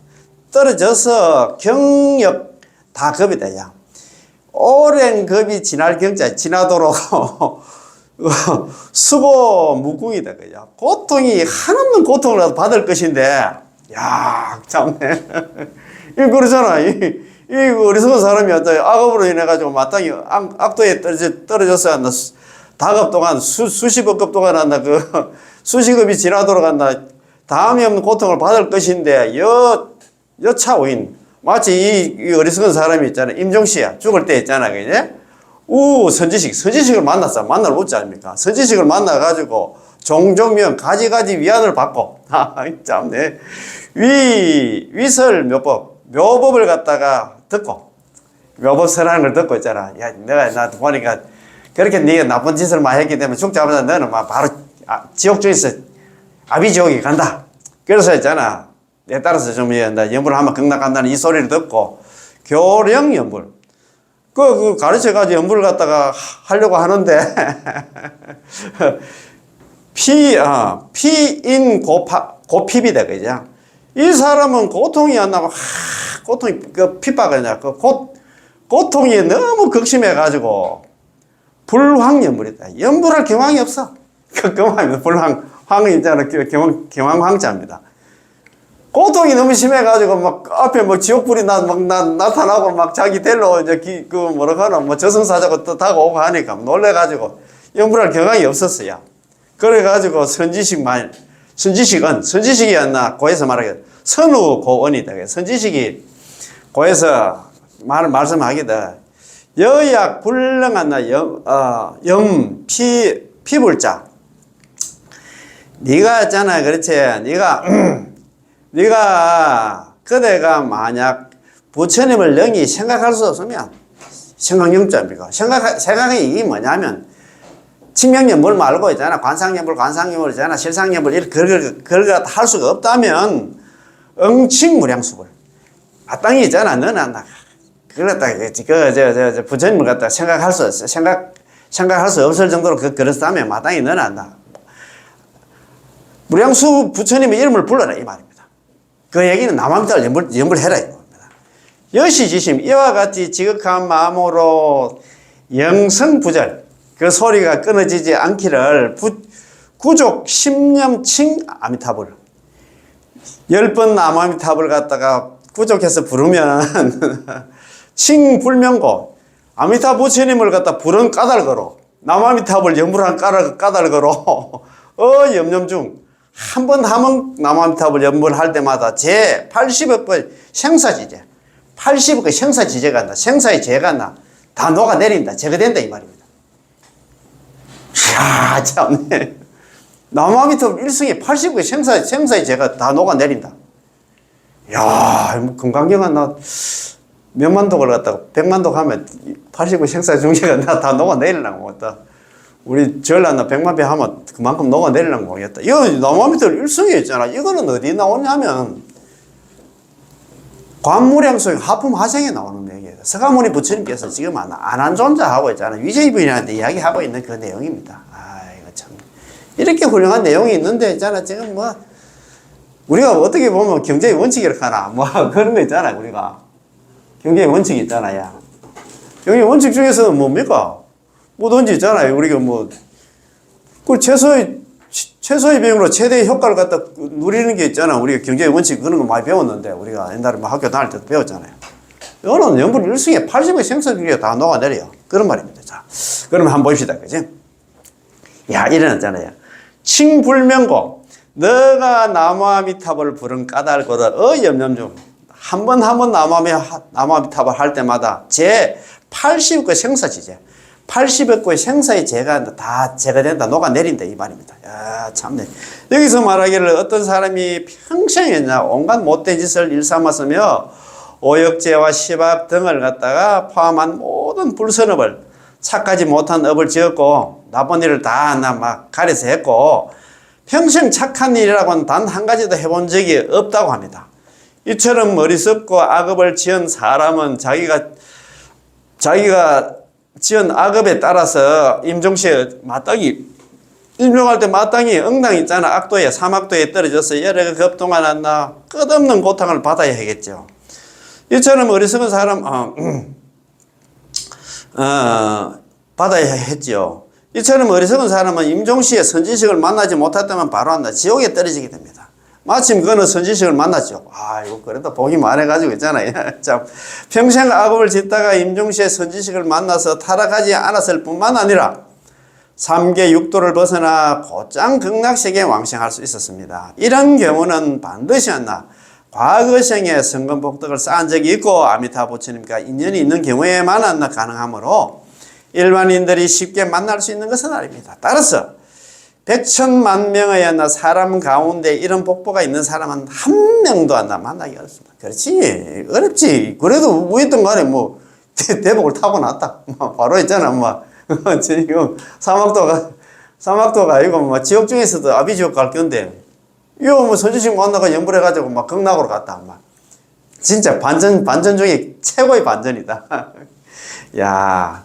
떨어져서 경력 다 겁이다, 야. 오랜 겁이 지날 경자, 지나도록 수고 무궁이다, 그야. 고통이 한없는 고통을 받을 것인데, 야, 참네. 그러잖아. 이 어리석은 사람이 악업으로 인해가지고 마땅히 악도에 떨어졌어야 한다. 다급 동안, 수십억 급 동안 한다. 수십급이 지나도록 한다. 다음이 없는 고통을 받을 것인데, 여차오인. 마치 이 어리석은 사람이 있잖아. 임종씨야. 죽을 때 있잖아. 그지? 선지식을 만났어. 만날 못지 아닙니까? 선지식을 만나가지고, 종종면 가지가지 위안을 받고, 참네. 위설 묘법을 갖다가 듣고, 묘법설하는 걸 듣고 있잖아. 야, 나 보니까, 그렇게 네가 나쁜 짓을 많이 했기 때문에 죽자마자 너는 막 바로 지옥중에서 아비지옥에 간다. 그래서 있잖아. 내 따라서 좀 연불을 하면 극락간다는 이 소리를 듣고 교령 연불 그 가르쳐가지고 연불을 갖다가 하려고 하는데 피인 고핍이다 그죠? 이 사람은 고통이 안 나면 고통이 핍박이냐 고통이 너무 극심해가지고 불황연불이다. 연불할 경황이 없어. 그만입니다. 황이 있잖아. 경황황자입니다. 고통이 너무 심해가지고, 막, 앞에 뭐 지옥불이 나타나고, 막 자기 델로, 저승사자고 또 다가오고 하니까 놀래가지고, 연불할 경황이 없었어요. 그래가지고, 선지식이었나, 고에서 말하기를, 선우고언이다. 선지식이 고에서 말씀하기다. 여약 불능한 피불자. 네가 있잖아. 그렇지. 네가 그대가 만약 부처님을 영이 생각할 수 없으면 생각영자입니까? 생각이 이게 뭐냐면 칭명연불 말고 있잖아. 관상연불 있잖아. 실상연불 그걸 할 수가 없다면 응칭무량수불 마땅히 있잖아. 너는 그렇다. 부처님을 갖다 생각할 수 없을 정도로 그렇다면 마땅히 너는 안다. 무량수 부처님의 이름을 불러라 이 말입니다. 그 얘기는 남한미타를 연불해라 이겁니다. 여시지심 이와 같이 지극한 마음으로 영성부절 그 소리가 끊어지지 않기를 구족 십념칭 아미타불 10번 남아미타불 갖다가 구족해서 부르면 칭불명고 아미타 부처님을 갖다 부른 까닭으로 남아미타불 연불한 까닭으로 염염중 한 번 남아미타불 연불할 때마다 제 80억 번 생사지제 80억 생사지제가 한다. 생사의 죄가 한다. 다 녹아내린다. 제거된다 이 말입니다. 이야 참네. 남아미타불 일성에 80억 생사의 죄가 다 녹아내린다. 이야 뭐 금강경은 나 몇만 독을 갖다가 100만 독 하면 80억 생사의 중재가 다 녹아내리려고 했다. 우리 전라나 백만배 하면 그만큼 녹아내리려는 모르겠다. 이거 나무아미탑 일성에 있잖아. 이거는 어디 나오냐면 관무량 속에 하품 화생에 나오는 내용이에요. 서가모니 부처님께서 지금 안한존자하고 있잖아. 위저희 부인한테 이야기하고 있는 그 내용입니다. 아, 이거 참. 이렇게 훌륭한 내용이 있는데 있잖아. 지금 뭐 우리가 어떻게 보면 경제의 원칙이라 하나 뭐 그런 거 있잖아. 우리가 경제의 원칙이 있잖아. 야. 경제의 원칙 중에서는 뭡니까? 뭐든지 있잖아요. 우리가 뭐 그 최소의 비용으로 최대의 효과를 갖다 누리는 게 있잖아. 우리가 경제의 원칙 그런 거 많이 배웠는데 우리가 옛날에 뭐 학교 다닐 때도 배웠잖아요. 이거는 연분 1승에 80의 생산비가 다 녹아내려요. 그런 말입니다. 자, 그러면 한번 봅시다. 그지? 야, 일어났잖아요. 칭불명고 너가 나무아미탑을 부른 까닭을 염념중 한 번 나무아미탑을 할 때마다 제 80의 생사지제 80억 구의 생사의 죄가 다 제거된다, 녹아내린다, 이 말입니다. 야, 참네. 여기서 말하기를 어떤 사람이 평생이나 온갖 못된 짓을 일삼았으며 오역죄와 시박 등을 갖다가 포함한 모든 불선업을 착하지 못한 업을 지었고 나쁜 일을 다 막 가려서 했고 평생 착한 일이라고는 단 한 가지도 해본 적이 없다고 합니다. 이처럼 어리석고 악업을 지은 사람은 자기가 지은 악업에 따라서 임종시에 마땅히 임종할 때 마땅히 응당 있잖아. 악도에 사막도에 떨어져서 여러 겁동안 한나 끝없는 고통을 받아야 하겠죠. 이처럼 어리석은 사람 받아야 했죠. 이처럼 어리석은 사람은 임종시에 선지식을 만나지 못했다면 바로 한다 지옥에 떨어지게 됩니다. 마침 그는 선지식을 만났죠. 이거 그래도 복이 많아가지고 있잖아요. 참, 평생 악업을 짓다가 임종시에 선지식을 만나서 타락하지 않았을 뿐만 아니라 3계 6도를 벗어나 곧장 극락세계에 왕생할 수 있었습니다. 이런 경우는 반드시 과거생에 성금복덕을 쌓은 적이 있고 아미타 부처님과 인연이 있는 경우에만 가능하므로 일반인들이 쉽게 만날 수 있는 것은 아닙니다. 따라서 100천만 명의 사람 가운데 이런 복보가 있는 사람은 한 명도 만나기 어렵습니다. 그렇지. 어렵지. 그래도 뭐였던 간에 대복을 타고났다. 바로 있잖아. 지금 사막도가 아니고 지옥 중에서도 아비지옥 갈 건데 이거 선지식 만나가 연불해가지고 극락으로 갔다. 진짜 반전 중에 최고의 반전이다. 야,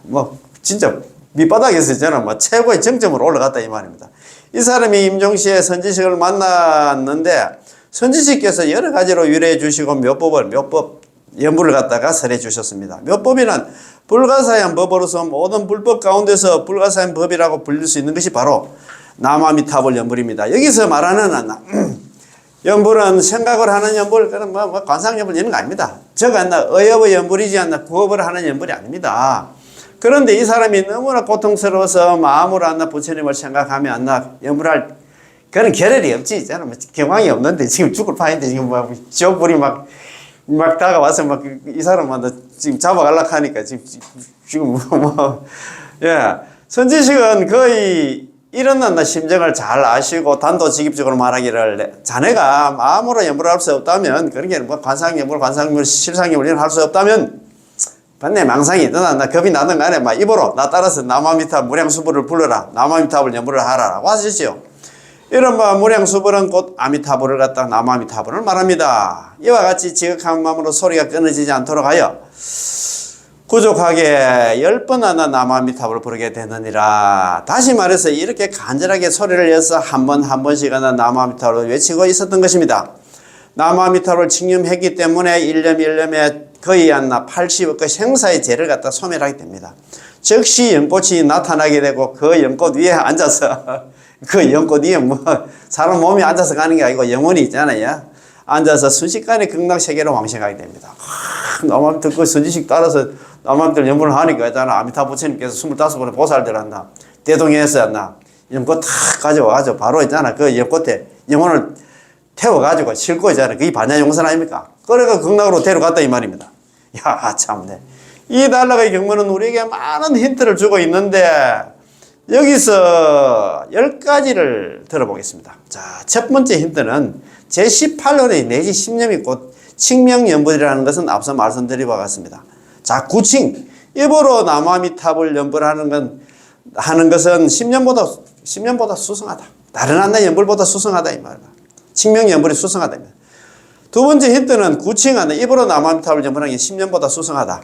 진짜 밑바닥에서 있잖아. 최고의 정점으로 올라갔다 이 말입니다. 이 사람이 임종시에 선지식을 만났는데 선지식께서 여러 가지로 유래해 주시고 몇 법 연부를 갖다가 설해 주셨습니다. 몇 법이란 불가사의한 법으로서 모든 불법 가운데서 불가사의한 법이라고 불릴 수 있는 것이 바로 나무아미타불 연불입니다. 여기서 말하는 연불은 생각을 하는 연불, 그런 관상연불 이런 거 아닙니다. 의업의 연불이지 구업을 하는 연불이 아닙니다. 그런데 이 사람이 너무나 고통스러워서 마음으로 부처님을 생각하며 연불할 그런 결혈이 없지. 경황이 없는데 지금 죽을 판인데 지금 지옥불이 막 다가와서 이 사람한테 지금 잡아가려고 하니까 지금 예. 선지식은 거의 이런 심정을 잘 아시고 단도직입적으로 말하기를 자네가 마음으로 연불할 수 없다면 그런 게 관상연불, 실상연불 이런 할 수 없다면 반내 망상이 있든 겁이 나든 간에 입으로 나 따라서 나무아미탑 무량수불을 불러라. 나무아미탑을 연불을 하라라고 하시죠. 이런 무량수불은 곧 아미타불을 갖다 나무아미타불을 말합니다. 이와 같이 지극한 마음으로 소리가 끊어지지 않도록 하여 구족하게 10번 나무아미타불을 부르게 되느니라. 다시 말해서 이렇게 간절하게 소리를 내서 한 번씩 나무아미타불을 외치고 있었던 것입니다. 나무아미타불을 칭념했기 때문에 일념에 거의 80억 생사의 죄를 갖다 소멸하게 됩니다. 즉시 연꽃이 나타나게 되고 그 연꽃 위에 앉아서 그 연꽃 위에 사람 몸이 앉아서 가는 게 아니고 영혼이 있잖아요. 앉아서 순식간에 극락세계로 왕생하게 됩니다. 나무아미타 그 선지식 따라서 나무아미타를 연불을 하니까 있잖아. 아미타 부처님께서 25번의 보살들 대동해서 연꽃 탁 가져와가지고 바로 있잖아. 그 연꽃에 영혼을 태워가지고 싣고 있잖아. 그게 반야용선 아닙니까? 그래가 극락으로 데려갔다 이 말입니다. 야, 참네. 이 단락의 경우는 우리에게 많은 힌트를 주고 있는데 여기서 10가지를 들어보겠습니다. 자, 첫 번째 힌트는 제18호의 내지 10념이 곧 칭명연불이라는 것은 앞서 말씀드린 바와 같습니다. 자, 구칭. 입으로 나무아미탑을 연불하는 건 하는 것은 10년보다 수승하다. 다른 한나 연불보다 수승하다 이 말이다. 칙명 연불이 수승하다. 두 번째 힌트는 구칭한다. 입으로 남아미타불 연불하는 게 10년보다 수승하다.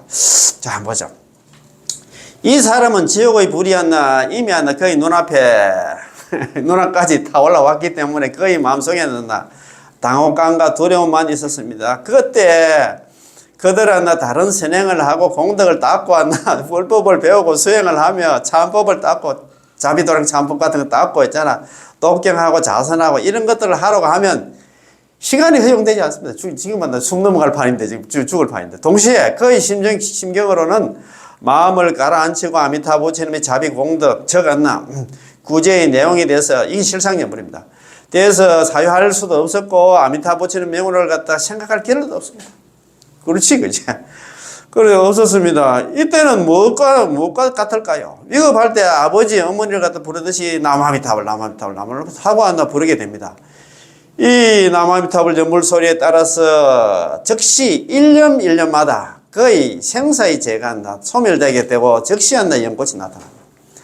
자, 한번 보죠. 이 사람은 지옥의 불이 한나 이미 한나 거의 눈앞까지 타 올라왔기 때문에 거의 마음속에는 당혹감과 두려움만 있었습니다. 그때 그들은 다른 선행을 하고 공덕을 닦고 불법을 배우고 수행을 하며 참법을 닦고 자비도랑 참법 같은 거 닦고 있잖아. 독경하고 자선하고 이런 것들을 하려고 하면 시간이 허용되지 않습니다. 지금은 숨 넘어갈 판인데 지금 죽을 판인데 동시에 그의 심경으로는 마음을 가라앉히고 아미타부처님의 자비 공덕 적었나 구제의 내용에 대해서 이게 실상연불입니다. 대해서 사유할 수도 없었고 아미타부처님 명호를 갖다 생각할 기회도 없습니다. 그렇지, 그치? 그래, 없었습니다. 이때는 무엇과 같을까요? 위급할 때 아버지, 어머니를 갖다 부르듯이 남아미타불 하고 한다 부르게 됩니다. 이 남아미타불 연불 소리에 따라서 즉시 1년마다 거의 생사의 재가 소멸되게 되고 즉시 한다 연꽃이 나타납니다.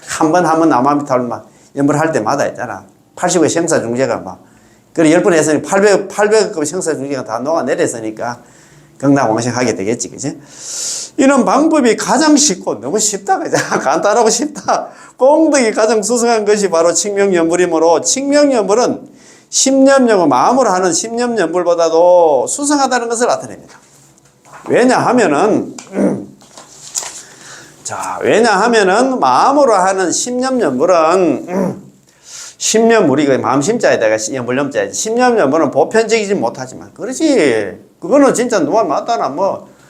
한 번 남아미타불 연불할 때마다 있잖아. 80의 생사중재가 막, 그래 10번 했으니 800급 생사중재가 다 녹아내렸으니까 경락왕생하게 되겠지, 그지? 이런 방법이 가장 쉽고 너무 쉽다, 그죠? 간단하고 쉽다. 공덕이 가장 수승한 것이 바로 칙명연불이므로 칙명연불은 10년연불, 마음으로 하는 10년연불보다도 수승하다는 것을 나타냅니다. 왜냐하면은 마음으로 하는 10년연불은 10년물이 마음 심자에다가 연불염자에 10년연불은 보편적이지 못하지만 그렇지. 그거는 진짜 누가 맞다나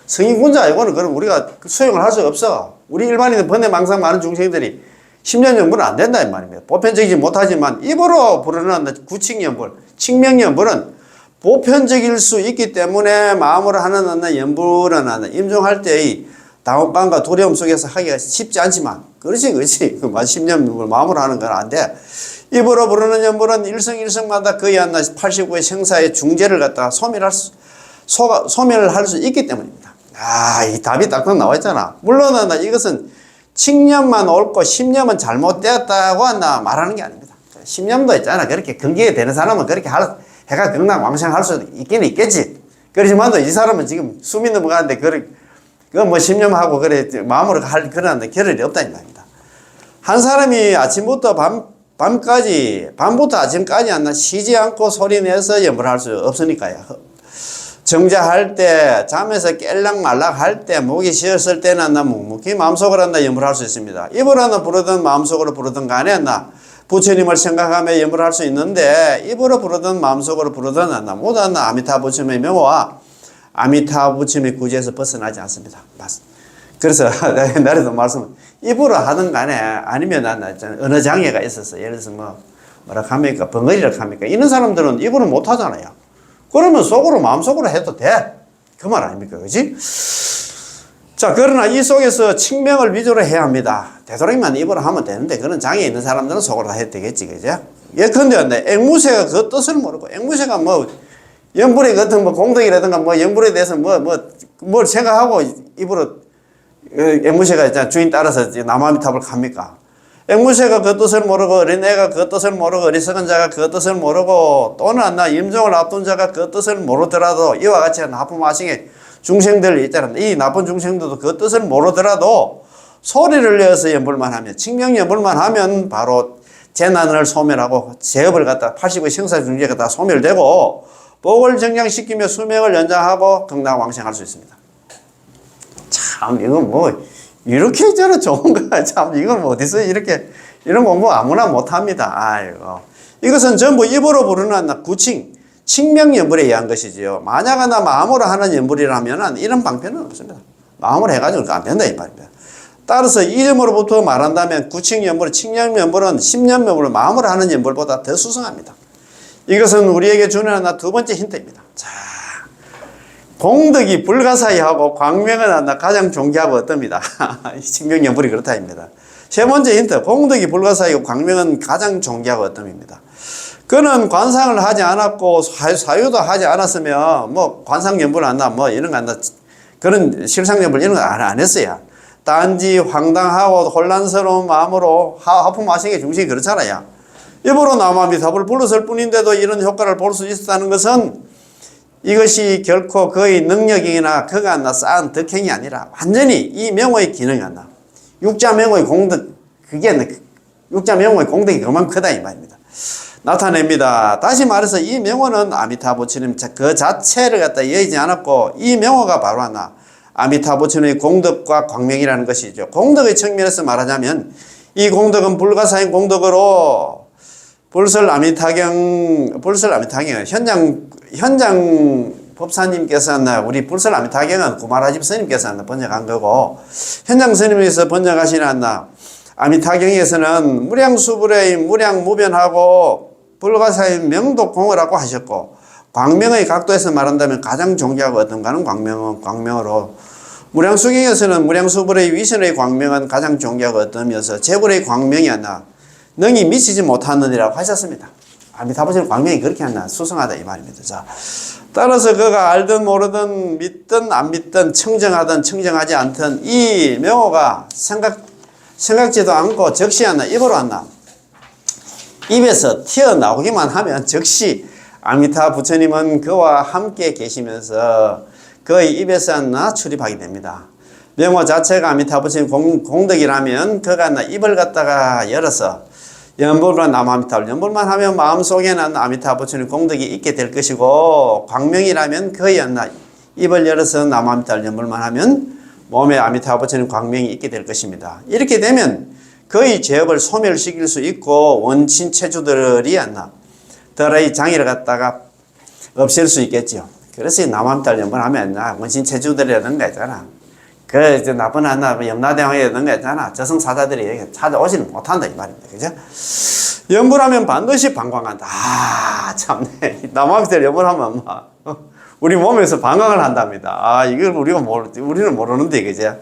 성인군자 이거는 그럼 우리가 수용을 할 수가 없어. 우리 일반인은 번뇌망상 많은 중생들이 10년연불은 안 된다 이 말입니다. 보편적이지 못하지만 입으로 부르는 구칙연불, 칙명연불은 보편적일 수 있기 때문에 마음으로 하는 연불은 임종할 때의 당혹감과 두려움 속에서 하기가 쉽지 않지만 그렇지 10년연불 마음으로 하는 건 안 돼. 입으로 부르는 연불은 일성마다 거의 한 89의 생사의 중재를 갖다가 소멸할 수 있기 때문입니다. 이 답이 딱딱 나와 있잖아. 물론 이것은 칙년만 옳고 10년은 잘못되었다고 말하는 게 아닙니다. 10년도 있잖아. 그렇게 근기에 되는 사람은 그렇게 해가 경락왕생할 수 있긴 있겠지. 그렇지만도 이 사람은 지금 숨이 넘어가는데 그거 10년 하고 그래 마음으로 할 그런 겨를이 없다 이 말입니다. 한 사람이 아침부터 밤부터 아침까지 쉬지 않고 소리내서 연불할 수 없으니까요. 정자할 때, 잠에서 깰락말락 할 때, 목이 쉬었을 때는 묵묵히 마음속으로 연불할 수 있습니다. 입으로 부르든 마음속으로 부르든 간에 부처님을 생각하며 연불할 수 있는데 입으로 부르든 마음속으로 부르든 모두 아미타 부처님의 명호와 아미타 부처님의 구제에서 벗어나지 않습니다. 그래서 나에도 말씀 입으로 하든 간에 아니면 어느 장애가 있어서 예를 들어서 뭐라 합니까 벙어리라 합니까 이런 사람들은 입으로 못 하잖아요. 그러면 속으로 마음속으로 해도 돼. 그 말 아닙니까? 그지? 자, 그러나 이 속에서 칙명을 위주로 해야 합니다. 되도록이면 입으로 하면 되는데 그런 장애 있는 사람들은 속으로 해도 되겠지. 그죠? 예컨대 앵무새가 그 뜻을 모르고 앵무새가 연불이 같은 공덕이라든가 연불에 대해서 뭘 생각하고 입으로 앵무새가 있잖아. 주인 따라서 남아미탑을 갑니까? 앵무새가 그 뜻을 모르고 어린애가 그 뜻을 모르고 어리석은 자가 그 뜻을 모르고 또는 임종을 앞둔 자가 그 뜻을 모르더라도 이와 같이 나쁜 마싱의 중생들 있잖아. 이 나쁜 중생들도 그 뜻을 모르더라도 소리를 내어서 연불만 하면 칙명연불만 하면 바로 재난을 소멸하고 재업을 갖다 80의 생사중재가 다 소멸되고 복을 정량시키며 수명을 연장하고 경락왕생할 수 있습니다. 참 이건 이렇게 좋은 거야. 참, 이건 어디서 이런 공부 아무나 못합니다. 아이고. 이것은 전부 입으로 부르는 구칭, 칙명연불에 의한 것이지요. 만약 마음으로 하는 연불이라면 이런 방편은 없습니다. 마음으로 해가지고 안 된다, 이 말입니다. 따라서 이 점으로부터 말한다면 구칭연불, 칙명연불은 10년연불을 마음으로 하는 연불보다 더 수승합니다. 이것은 우리에게 주는 두 번째 힌트입니다. 자. 공덕이 불가사의하고 광명은 가장 존귀하고 어떻습니다. 칙명연불이 그렇다입니다. 세 번째 힌트, 공덕이 불가사의고 광명은 가장 존귀하고 어떻습니다. 그는 관상을 하지 않았고 사유도 하지 않았으면 관상연불 한다 이런 거 한다 그런 실상연불 이런 거 안 했어요. 단지 황당하고 혼란스러운 마음으로 하품하신 게 중심이 그렇잖아요. 입으로 남아미타불을 불렀을 뿐인데도 이런 효과를 볼 수 있었다는 것은 이것이 결코 그의 능력이나 그가 쌓은 덕행이 아니라 완전히 이 명호의 기능이 안 나. 육자 명호의 공덕, 육자 명호의 공덕이 그만 크다 이 말입니다. 나타냅니다. 다시 말해서 이 명호는 아미타부처님 그 자체를 갖다 여의지 않았고 이 명호가 바로 하나 아미타부처님의 공덕과 광명이라는 것이죠. 공덕의 측면에서 말하자면 이 공덕은 불가사인 공덕으로 불설 아미타경은 현장 법사님께서 우리 불설 아미타경은 구마라집 스님께서 번역한 거고 현장 스님께서 번역하시는 아미타경에서는 무량수불의 무량무변하고 불가사의 명독공을 하셨고 광명의 각도에서 말한다면 가장 존귀하고 어떤가는 광명으로 무량수경에서는 무량수불의 위선의 광명은 가장 존귀하고 어떠면서 재불의 광명이 하나 능히 미치지 못하느니라고 하셨습니다. 아미타부처님 광명이 그렇게 하나 수승하다 이 말입니다. 자, 따라서 그가 알든 모르든 믿든 안 믿든 청정하든 청정하지 않든 이 명호가 생각지도 않고 적시 않나 입으로 안나 입에서 튀어나오기만 하면 즉시 아미타 부처님은 그와 함께 계시면서 그의 입에서 안나 출입하게 됩니다. 명호 자체가 아미타 부처님 공덕이라면 그가 입을 갖다가 열어서 연불만 남아미타불 연불만 하면 마음속에는 아미타 부처님 공덕이 있게 될 것이고 광명이라면 그의 입을 열어서 남아미타불 연불만 하면 몸에 아미타 부처님 광명이 있게 될 것입니다. 이렇게 되면 그의 죄업을 소멸시킬 수 있고 원친 체주들이 덜의 장애를 갖다가 없앨 수 있겠죠. 그래서 남아미타불 연불하면 원친 체주들이라든가 있잖아. 그 나쁜 염라대왕이라든가 있잖아. 저승사자들이 찾아오지는 못한다 이 말입니다. 그죠? 연불하면 반드시 방광한다. 참네. 남아미타불 연불하면 우리 몸에서 방광을 한답니다. 이걸 우리는 모르는데, 그죠?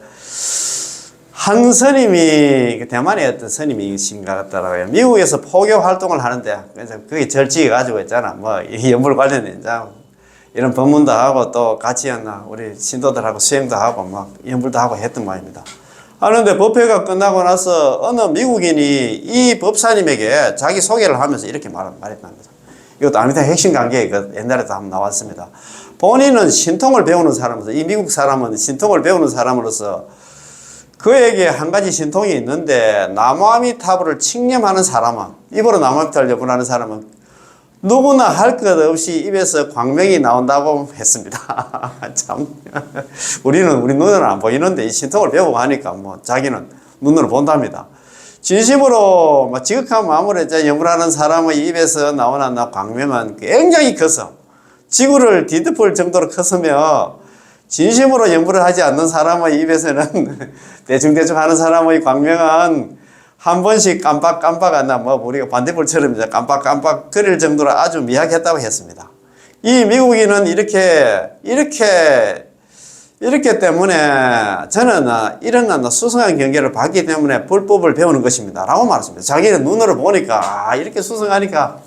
한 스님이, 대만의 어떤 스님이신 것 같더라고요. 미국에서 포교 활동을 하는데, 그래서 그게 절지해 가지고 있잖아. 이 연불 관련된, 이런 법문도 하고 또 같이 우리 신도들하고 수행도 하고 연불도 하고 했던 모양입니다. 하는데 법회가 끝나고 나서 어느 미국인이 이 법사님에게 자기 소개를 하면서 이렇게 말했다는 거죠. 이것도 아미타 핵심 관계 옛날에도 한번 나왔습니다. 본인은 신통을 배우는 사람으로서 이 미국 사람은 신통을 배우는 사람으로서 그에게 한 가지 신통이 있는데 나무아미타불을 칭념하는 사람은 입으로 나무아미타불을 연불하는 사람은 누구나 할 것 없이 입에서 광명이 나온다고 했습니다. 참 우리 눈으로는 안 보이는데 이 신통을 배우고 하니까 자기는 눈으로 본답니다. 진심으로 지극한 마음으로 연불하는 사람의 입에서 나오는 광명은 굉장히 커서 지구를 뒤덮을 정도로 컸으며 진심으로 연불을 하지 않는 사람의 입에서는 대충대충 하는 사람의 광명은 한 번씩 깜빡깜빡 우리가 반대불처럼 깜빡깜빡 거릴 정도로 아주 미약했다고 했습니다. 이 미국인은 이렇게 때문에 저는 이런 수승한 경계를 받기 때문에 불법을 배우는 것입니다. 라고 말했습니다. 자기는 눈으로 보니까, 이렇게 수승하니까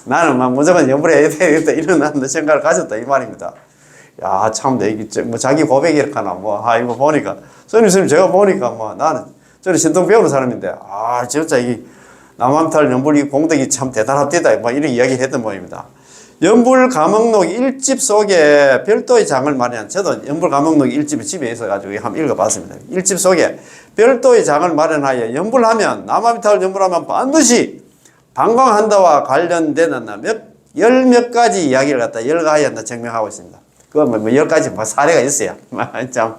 나는 무조건 연불해야 되겠다. 이런 생각을 가졌다. 이 말입니다. 야, 참, 자기 고백이 이렇게 하나, 이거 보니까. 선생님, 제가 보니까 나는 저는 신통 배우는 사람인데, 진짜 남아미타불 연불 공덕이 참 대단합니다. 이런 이야기를 했던 모양입니다. 연불 감옥록 1집 속에 별도의 장을 마련한, 저도 연불 감옥록 1집에 집에 있어가지고 한번 읽어봤습니다. 1집 속에 별도의 장을 마련하여 연불하면, 남아미타불 연불하면 반드시 방광한다와 관련되는 몇 가지 이야기를 갖다 열가하여 증명하고 있습니다. 그거 10가지 사례가 있어요. 참.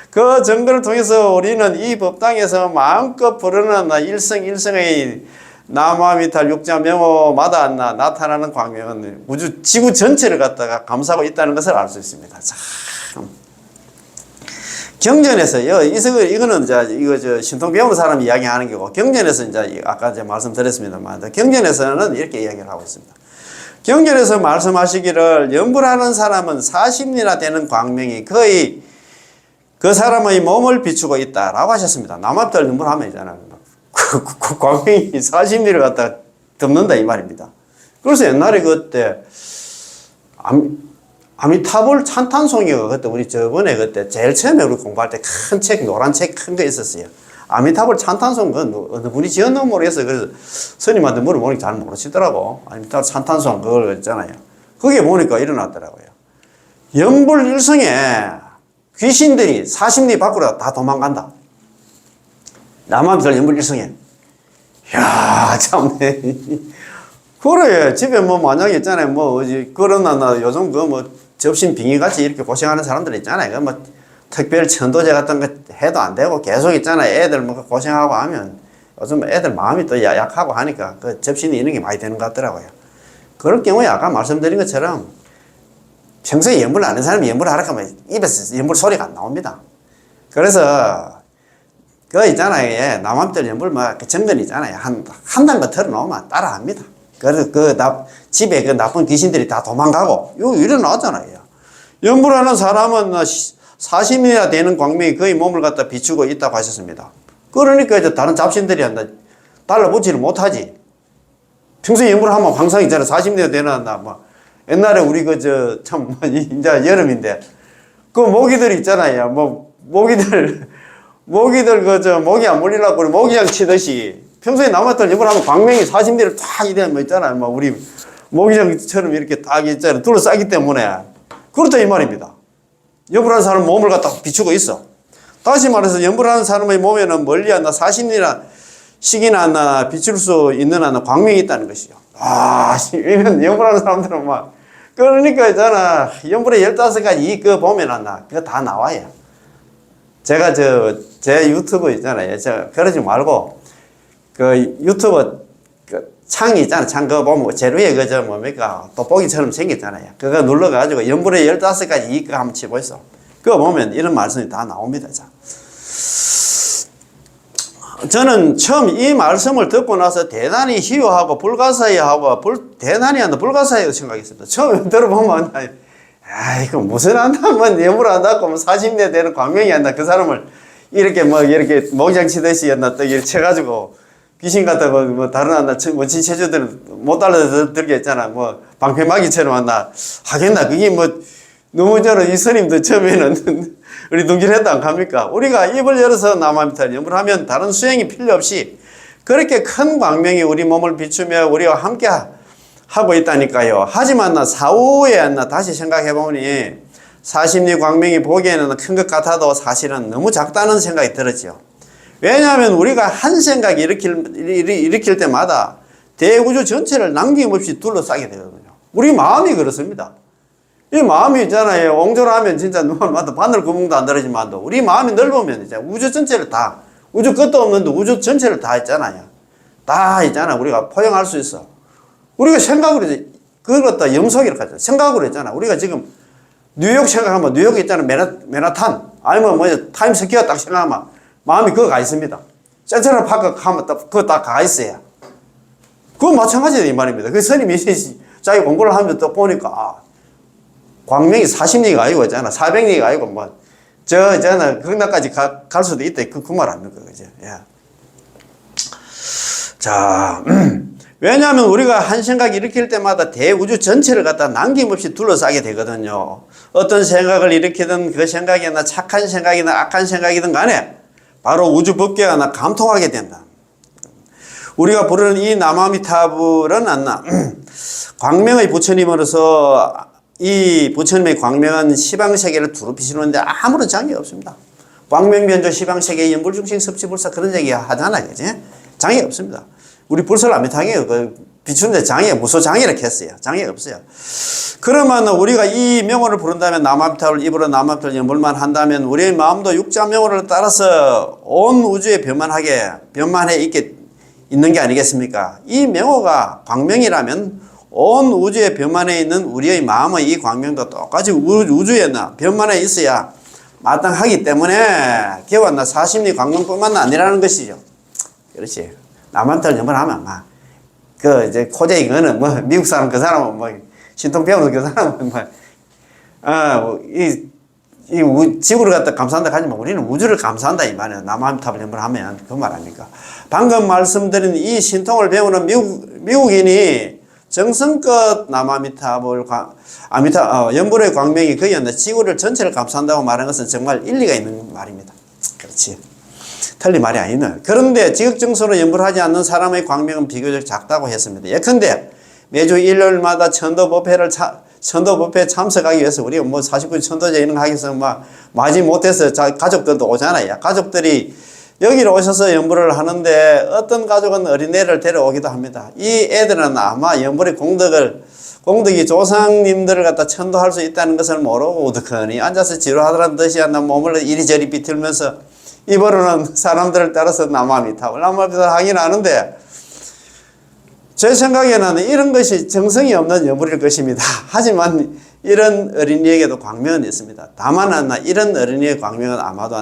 그 증거를 통해서 우리는 이 법당에서 마음껏 부르는 일성의 남아미타불 육자 명호마다 나타나는 광명은 지구 전체를 갖다가 감싸고 있다는 것을 알 수 있습니다. 참. 경전에서요, 이거는 이거 신통 배우는 사람이 이야기하는 거고, 경전에서 아까 말씀드렸습니다만, 경전에서는 이렇게 이야기를 하고 있습니다. 경전에서 말씀하시기를 연불하는 사람은 40리나 되는 광명이 거의 그 사람의 몸을 비추고 있다라고 하셨습니다. 남아미타불 연불하면 있잖아요. 광명이 40리를 갖다 덮는다 이 말입니다. 그래서 옛날에 그때 아미타불 찬탄송이가 그때 우리 저번에 그때 제일 처음에 우리 공부할 때 큰 책, 노란 책 큰 거 있었어요. 아미타불 찬탄송 그 어느 분이 지었는지 모르겠어요. 그래서 스님한테 물어보니까 잘 모르시더라고. 아미타불 찬탄송 그걸 있잖아요. 그게 보니까 일어났더라고요. 연불일성에 귀신들이 40리 밖으로 다 도망간다. 남아미탈 연불일성에. 이야, 참네. 그래, 집에 뭐 만약에 있잖아요. 뭐, 그러나 요즘 그 뭐 접신 빙의같이 이렇게 고생하는 사람들 있잖아요. 그 뭐 특별 천도제 같은 거 해도 안 되고 계속 있잖아요. 애들 뭐 고생하고 하면 요즘 애들 마음이 또 약하고 하니까 그 접신이 이런 게 많이 되는 것 같더라고요. 그럴 경우에 아까 말씀드린 것처럼 평소에 연불 안 하는 사람이 연불을 하라 하면 입에서 연불 소리가 안 나옵니다. 그래서 그 있잖아요. 남한들 연불 뭐 정근 있잖아요. 한 달만 털어놓으면 따라 합니다. 그래서 집에 그 나쁜 귀신들이 다 도망가고 이거 일어나잖아요. 연불하는 사람은 40년이나 되는 광명이 거의 몸을 갖다 비추고 있다고 하셨습니다. 그러니까 이제 다른 잡신들이 달라붙지를 못하지. 평소에 연불하면 항상 있잖아요. 40년 되는 뭐 옛날에 우리 참 이제 여름인데 그 모기들 있잖아요. 뭐 모기들 모기 안 물리려고 모기장 치듯이 평소에 남았던 연불하면 광명이 40년을 탁 이래 뭐 있잖아요. 뭐 우리 모기장처럼 이렇게 딱 있잖아요. 둘러싸기 때문에 그렇다 이 말입니다. 연불하는 사람은 몸을 갖다 비추고 있어. 다시 말해서 연불하는 사람의 몸에는 멀리 한나 40년이나 시기나 비출 수 있는 광명이 있다는 것이죠. 이런 연불하는 사람들은 막 그러니까 있잖아. 연불에 15가지 그거 보면 그거 다 나와요. 제가 제 유튜브 있잖아요. 그러지 말고 그 유튜브 그 창이 있잖아. 창 그거 보면 제루에 뭡니까 돋보기처럼 생겼잖아요. 그거 눌러가지고 연불에 15가지 그거 한번 쳐보이소. 그거 보면 이런 말씀이 다 나옵니다. 자. 저는 처음 이 말씀을 듣고 나서 대단히 희유하고 불가사의하고 대단히 불가사의라고 생각했습니다. 처음에 들어보면 이거 무슨 한다면 예물 한다고 40년 되는 광명이 한다. 그 사람을 이렇게 모기장 치듯이 또 이렇게 쳐가지고 귀신 같다고 뭐 다른 원친 체조들은 못 알아들게 했잖아. 뭐 방패막이처럼 하겠나. 그게 뭐 너무 이 스님도 처음에는 우리 동질했다 안 합니까? 우리가 입을 열어서 남아미탈 연불하면 다른 수행이 필요 없이 그렇게 큰 광명이 우리 몸을 비추며 우리와 함께 하고 있다니까요. 하지만 사후에 다시 생각해 보니 40리 광명이 보기에는 큰 것 같아도 사실은 너무 작다는 생각이 들었죠. 왜냐하면 우리가 한 생각 일으킬 때마다 대우주 전체를 남김없이 둘러싸게 되거든요. 우리 마음이 그렇습니다. 이 마음이 있잖아요. 옹졸하면 진짜 누구마다 바늘 구멍도 안 들어지만도 우리 마음이 넓으면 이제 우주 전체를 다, 우주 끝도 없는데 우주 전체를 다 있잖아요. 다 있잖아. 우리가 포용할 수 있어. 우리가 생각으로 그걸 갖다 염속이라고 하죠. 생각으로 했잖아. 우리가 지금 뉴욕 생각하면 뉴욕에 있잖아. 맨하탄 아니면 타임스퀘어 딱 생각하면 마음이 그거 가 있습니다. 센트럴 파크 가면 그거 딱 가 있어요. 그거 마찬가지다 이 말입니다. 그 스님이 자기 공부를 하면 또 보니까 광명이 40리가 아니고 있잖아. 400리가 아니고 거기까지 갈 수도 있다. 그 말 아닙니까? 그죠? 예. 자, 왜냐하면 우리가 한 생각 일으킬 때마다 대우주 전체를 갖다 남김없이 둘러싸게 되거든요. 어떤 생각을 일으키든 그 생각이 착한 생각이나 악한 생각이든 간에 바로 우주 법계가 감통하게 된다. 우리가 부르는 이 남아미타불은 광명의 부처님으로서 이 부처님의 광명은 시방세계를 두루 비추는데 아무런 장애가 없습니다. 광명변조 시방세계 연불중생 섭지불사 그런 얘기 하잖아요. 그지? 장애가 없습니다. 우리 불설 아미탕이에요. 비추는데 무소 장애를 했어요. 장애가 없어요. 그러면 우리가 이 명호를 부른다면 남아미타불 입으로 남아미타불 연불만 한다면 우리의 마음도 육자 명호를 따라서 온 우주에 변만해 있는 게 아니겠습니까? 이 명호가 광명이라면 온 우주에 변만해 있는 우리의 마음의 이 광명도 똑같이 우주에 변만해 있어야 마땅하기 때문에 개와 40리 광명뿐만 아니라는 것이죠. 그렇지. 남한테 연불하면 이제 코제이 그거는 미국 사람 그 사람은 신통 배우는 그 사람은 지구를 갖다 감사한다 하지만 우리는 우주를 감사한다 이 말이에요. 남한탑을 연불하면 그 말 아닙니까? 방금 말씀드린 이 신통을 배우는 미국인이 정성껏 남아미타불 연불의 광명이 거의 지구를 전체를 감싼다고 말하는 것은 정말 일리가 있는 말입니다. 그렇지. 틀린 말이 아니네. 그런데 지극정성으로 연불을 하지 않는 사람의 광명은 비교적 작다고 했습니다. 예컨대 매주 일요일마다 천도법회에 참석하기 위해서 우리가 뭐 49 천도제 이런 거 하기 위해서 막 마지 못해서 가족들도 오잖아요. 가족들이 여기로 오셔서 연불을 하는데 어떤 가족은 어린애를 데려오기도 합니다. 이 애들은 아마 연불의 공덕이 조상님들을 갖다 천도할 수 있다는 것을 모르고 우두커니 앉아서 지루하다는 듯이 몸을 이리저리 비틀면서 입으로는 사람들을 따라서 남아미타불 하긴 하는데 제 생각에는 이런 것이 정성이 없는 연불일 것입니다. 하지만 이런 어린이에게도 광명은 있습니다. 다만 이런 어린이의 광명은 아마도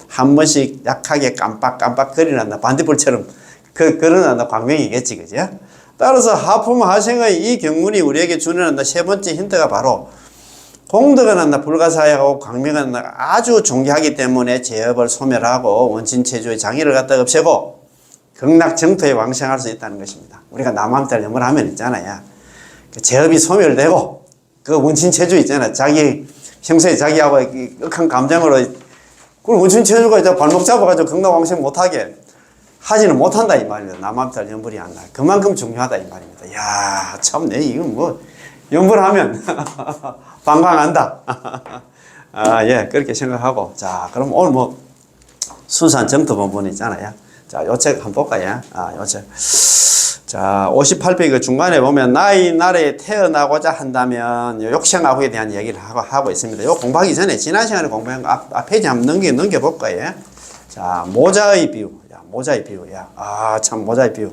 한 번씩 약하게 깜빡거리는 반딧불처럼 그런 광명이겠지, 그죠? 따라서 하품하생의 이 경문이 우리에게 주는 세 번째 힌트가 바로 공덕은 불가사의하고 광명은 아주 존귀하기 때문에 제업을 소멸하고 원신체조의 장애를 갖다 없애고 극락정토에 왕생할 수 있다는 것입니다. 우리가 남아미타불 연불 하면 있잖아요. 제업이 소멸되고 그 원신체조 있잖아요. 자기 평소에 자기하고 억한 감정으로 그걸 원신체조가 이제 발목 잡아가지고 극락왕생 못하게 하지는 못한다 이 말입니다. 남아미타불 연불이 안 나. 그만큼 중요하다 이 말입니다. 이야 참 내 이건 뭐 연불하면 방광한다. 예 그렇게 생각하고 자 그럼 오늘 뭐 순수한 정토 본문 있잖아요. 자, 요 책 한번 볼까요? 요 책. 자, 58페이지 중간에 보면 나의 나라에 태어나고자 한다면 욕생아후에 대한 얘기를 하고 있습니다. 요 공부하기 전에 지난 시간에 공부한 거 앞 페이지 한번 넘겨볼 거예요. 자, 모자의 비유. 모자의 비유야. 참 모자의 비유.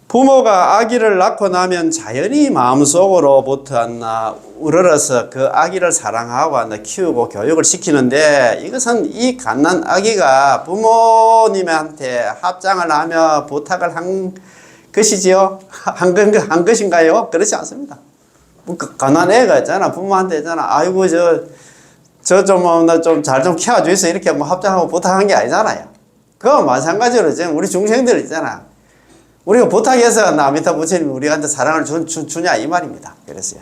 부모가 아기를 낳고 나면 자연히 마음속으로부터 우러러서 그 아기를 사랑하고 키우고 교육을 시키는데 이것은 이 갓난 아기가 부모님한테 합장을 하며 부탁을 한 것이지요? 한 것인가요? 그렇지 않습니다. 갓난 애가 있잖아. 부모한테 있잖아. 아이고, 좀 잘 좀 키워주세요. 이렇게 뭐 합장하고 부탁한 게 아니잖아요. 그거 마찬가지로 지금 우리 중생들 있잖아. 우리가 부탁해서 아미타 부처님이 우리한테 사랑을 주냐 이 말입니다. 그래서요.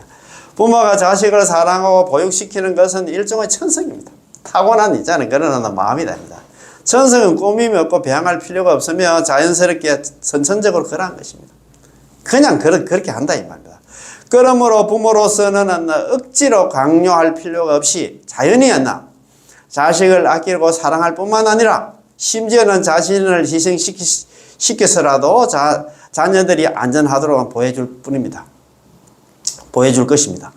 부모가 자식을 사랑하고 보육시키는 것은 일종의 천성입니다. 타고난 있잖아요. 그런 마음이다. 천성은 꾸밈이 없고 배양할 필요가 없으며 자연스럽게 선천적으로 그러한 것입니다. 그냥 그렇게 한다 이 말입니다. 그러므로 부모로서는 억지로 강요할 필요가 없이 자연히 자식을 아끼고 사랑할 뿐만 아니라 심지어는 자신을 희생시켜서라도 자녀들이 안전하도록 보여줄 뿐입니다. 보여줄 것입니다.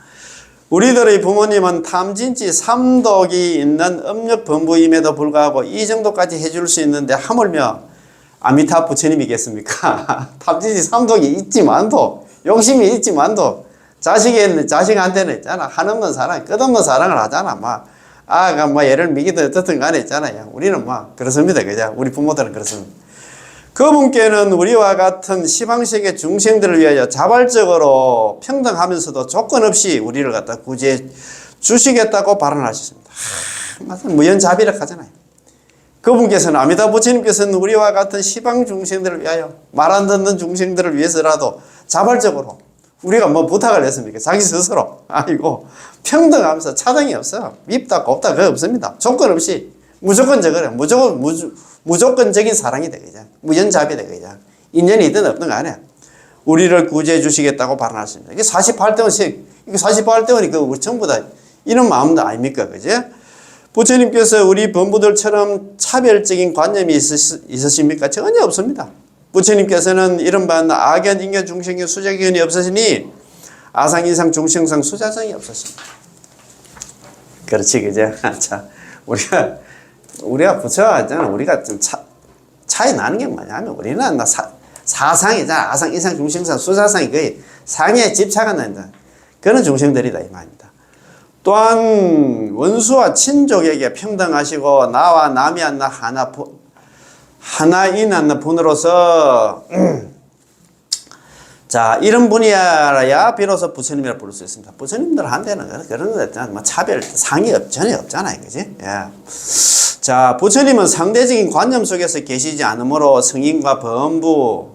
우리들의 부모님은 탐진치 삼독이 있는 음력 범부임에도 불구하고 이 정도까지 해줄 수 있는데 하물며 아미타 부처님이겠습니까? 탐진치 삼독이 있지만도 욕심이 있지만도 자식한테는 있잖아 한없는 사랑, 끝없는 사랑을 하잖아. 아가 얘를 미기든 어떻든 간에 있잖아요. 우리는 그렇습니다. 그죠? 우리 부모들은 그렇습니다. 그분께는 우리와 같은 시방세계 중생들을 위하여 자발적으로 평등하면서도 조건 없이 우리를 갖다 구제해 주시겠다고 발언하셨습니다. 무연자비력 하잖아요. 그분께서는 아미타 부처님께서는 우리와 같은 시방 중생들을 위하여 말 안 듣는 중생들을 위해서라도 자발적으로 우리가 부탁을 했습니까? 자기 스스로. 아이고, 평등하면서 차등이 없어. 밉다, 곱다, 그거 없습니다. 조건 없이. 무조건적으로. 무조건적인 사랑이 되겠죠. 무연자비 되겠죠. 인연이 있든 없든 간에. 우리를 구제해 주시겠다고 발언하십니다. 이게 48대원씩, 이게 48대원이 전부 다 이런 마음도 아닙니까? 그죠? 부처님께서 우리 범부들처럼 차별적인 관념이 있으십니까? 전혀 없습니다. 부처님께서는 이른바 악연, 인견, 중생견, 수자견이 없으시니 아상, 이상, 중생상, 수자성이 없으십니다. 그렇지, 그죠? 자, 우리가 부처가 있잖아. 우리가 좀 차이 나는 게 뭐냐면 우리는 사상이잖아. 아상, 이상, 중생상, 수자상이 거의 상에 집착이 난다. 그런 중생들이다 이 말입니다. 또한 원수와 친족에게 평등하시고 나와 남이 하나인 분으로서 자 이런 분이야 비로소 부처님이라 부를 수 있습니다. 부처님들한테는 그런 거 있잖아. 차별 상이 전혀 없잖아요. 그지? 예. 자 부처님은 상대적인 관념 속에서 계시지 않으므로 성인과 범부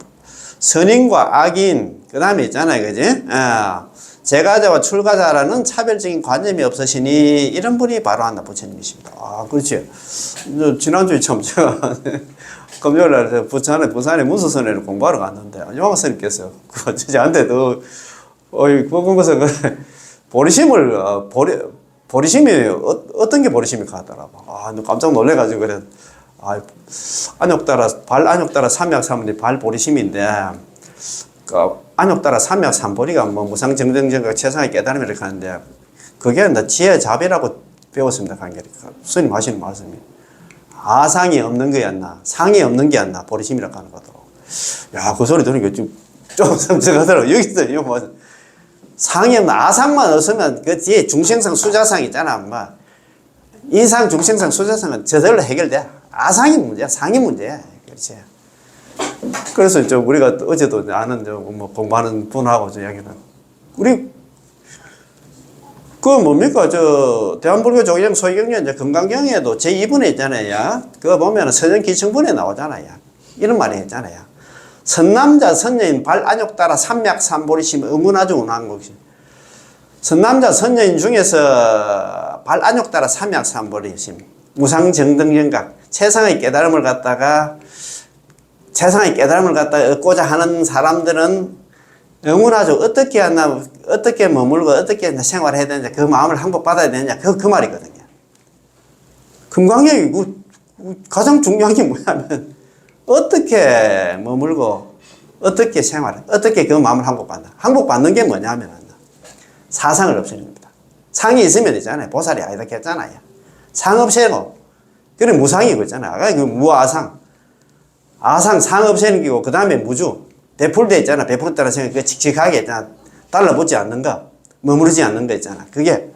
선인과 악인, 그 다음에 있잖아요. 그지? 제가자와 출가자라는 차별적인 관념이 없으시니 이런 분이 바로 한나 부처님이십니다. 아, 그렇지. 지난주에 참 제가 금요일 날 부산에 문서선회를 공부하러 갔는데 요한 스님께서 저한테도 그건 것은 보리심을 보리심이 어떤 게 보리심일까 하더라고. 아, 깜짝 놀래가지고 그래. 아, 발 안욕 따라 삼약 삼보리 발 보리심인데, 안욕 따라 삼약 삼보리가 뭐 무상정정정각 최상의 깨달음을 이렇게 하는데, 그게 나 지혜 자비라고 배웠습니다. 간결히. 스님 하시는 말씀이. 아상이 없는 거였나, 상이 없는 게 였나, 보리심이라고 하는 거더라고. 야, 그 소리 들으니까 좀 섬뜩하더라고. 여기서 이거 뭐, 상이 없는, 아상만 없으면 그 뒤에 중생상 수자상 있잖아. 뭐. 인상, 중생상, 수자상은 저절로 해결돼. 아상이 문제야. 상이 문제야. 그렇지. 그래서 우리가 어제도 아는 뭐 공부하는 분하고 이야기는 우리 그 뭡니까 대한불교 조계종 소위경련 건강경에도 제2분에 있잖아요. 그거 보면 서전기층분에 나오잖아요. 이런 말이 있잖아요. 선남자 선녀인 발 안욕 따라 삼약 삼보리심 응운아주 운한 것이. 선남자 선녀인 중에서 발 안욕 따라 삼약 삼보리심 무상정등정각 세상의 깨달음을 갖다가 얻고자 하는 사람들은 영원하죠. 어떻게 하나, 어떻게 머물고, 어떻게 생활해야 되느냐, 그 마음을 항복받아야 되느냐, 그 말이거든요. 금강경이 가장 중요한 게 뭐냐면, 어떻게 머물고, 어떻게 생활해, 어떻게 그 마음을 항복받나. 항복받는 게 뭐냐면, 사상을 없애는 겁니다. 상이 있으면 되잖아요. 보살이 아니다 했잖아요. 상 없애고, 그래 무상이고 있잖아요. 아까 그 무아상. 아상, 상 없애는 기고, 그 다음에 무주. 베풀돼 있잖아. 베풀었다는 생각, 그 칙칙하게 있잖아. 달라붙지 않는 거. 머무르지 않는 거 있잖아. 그게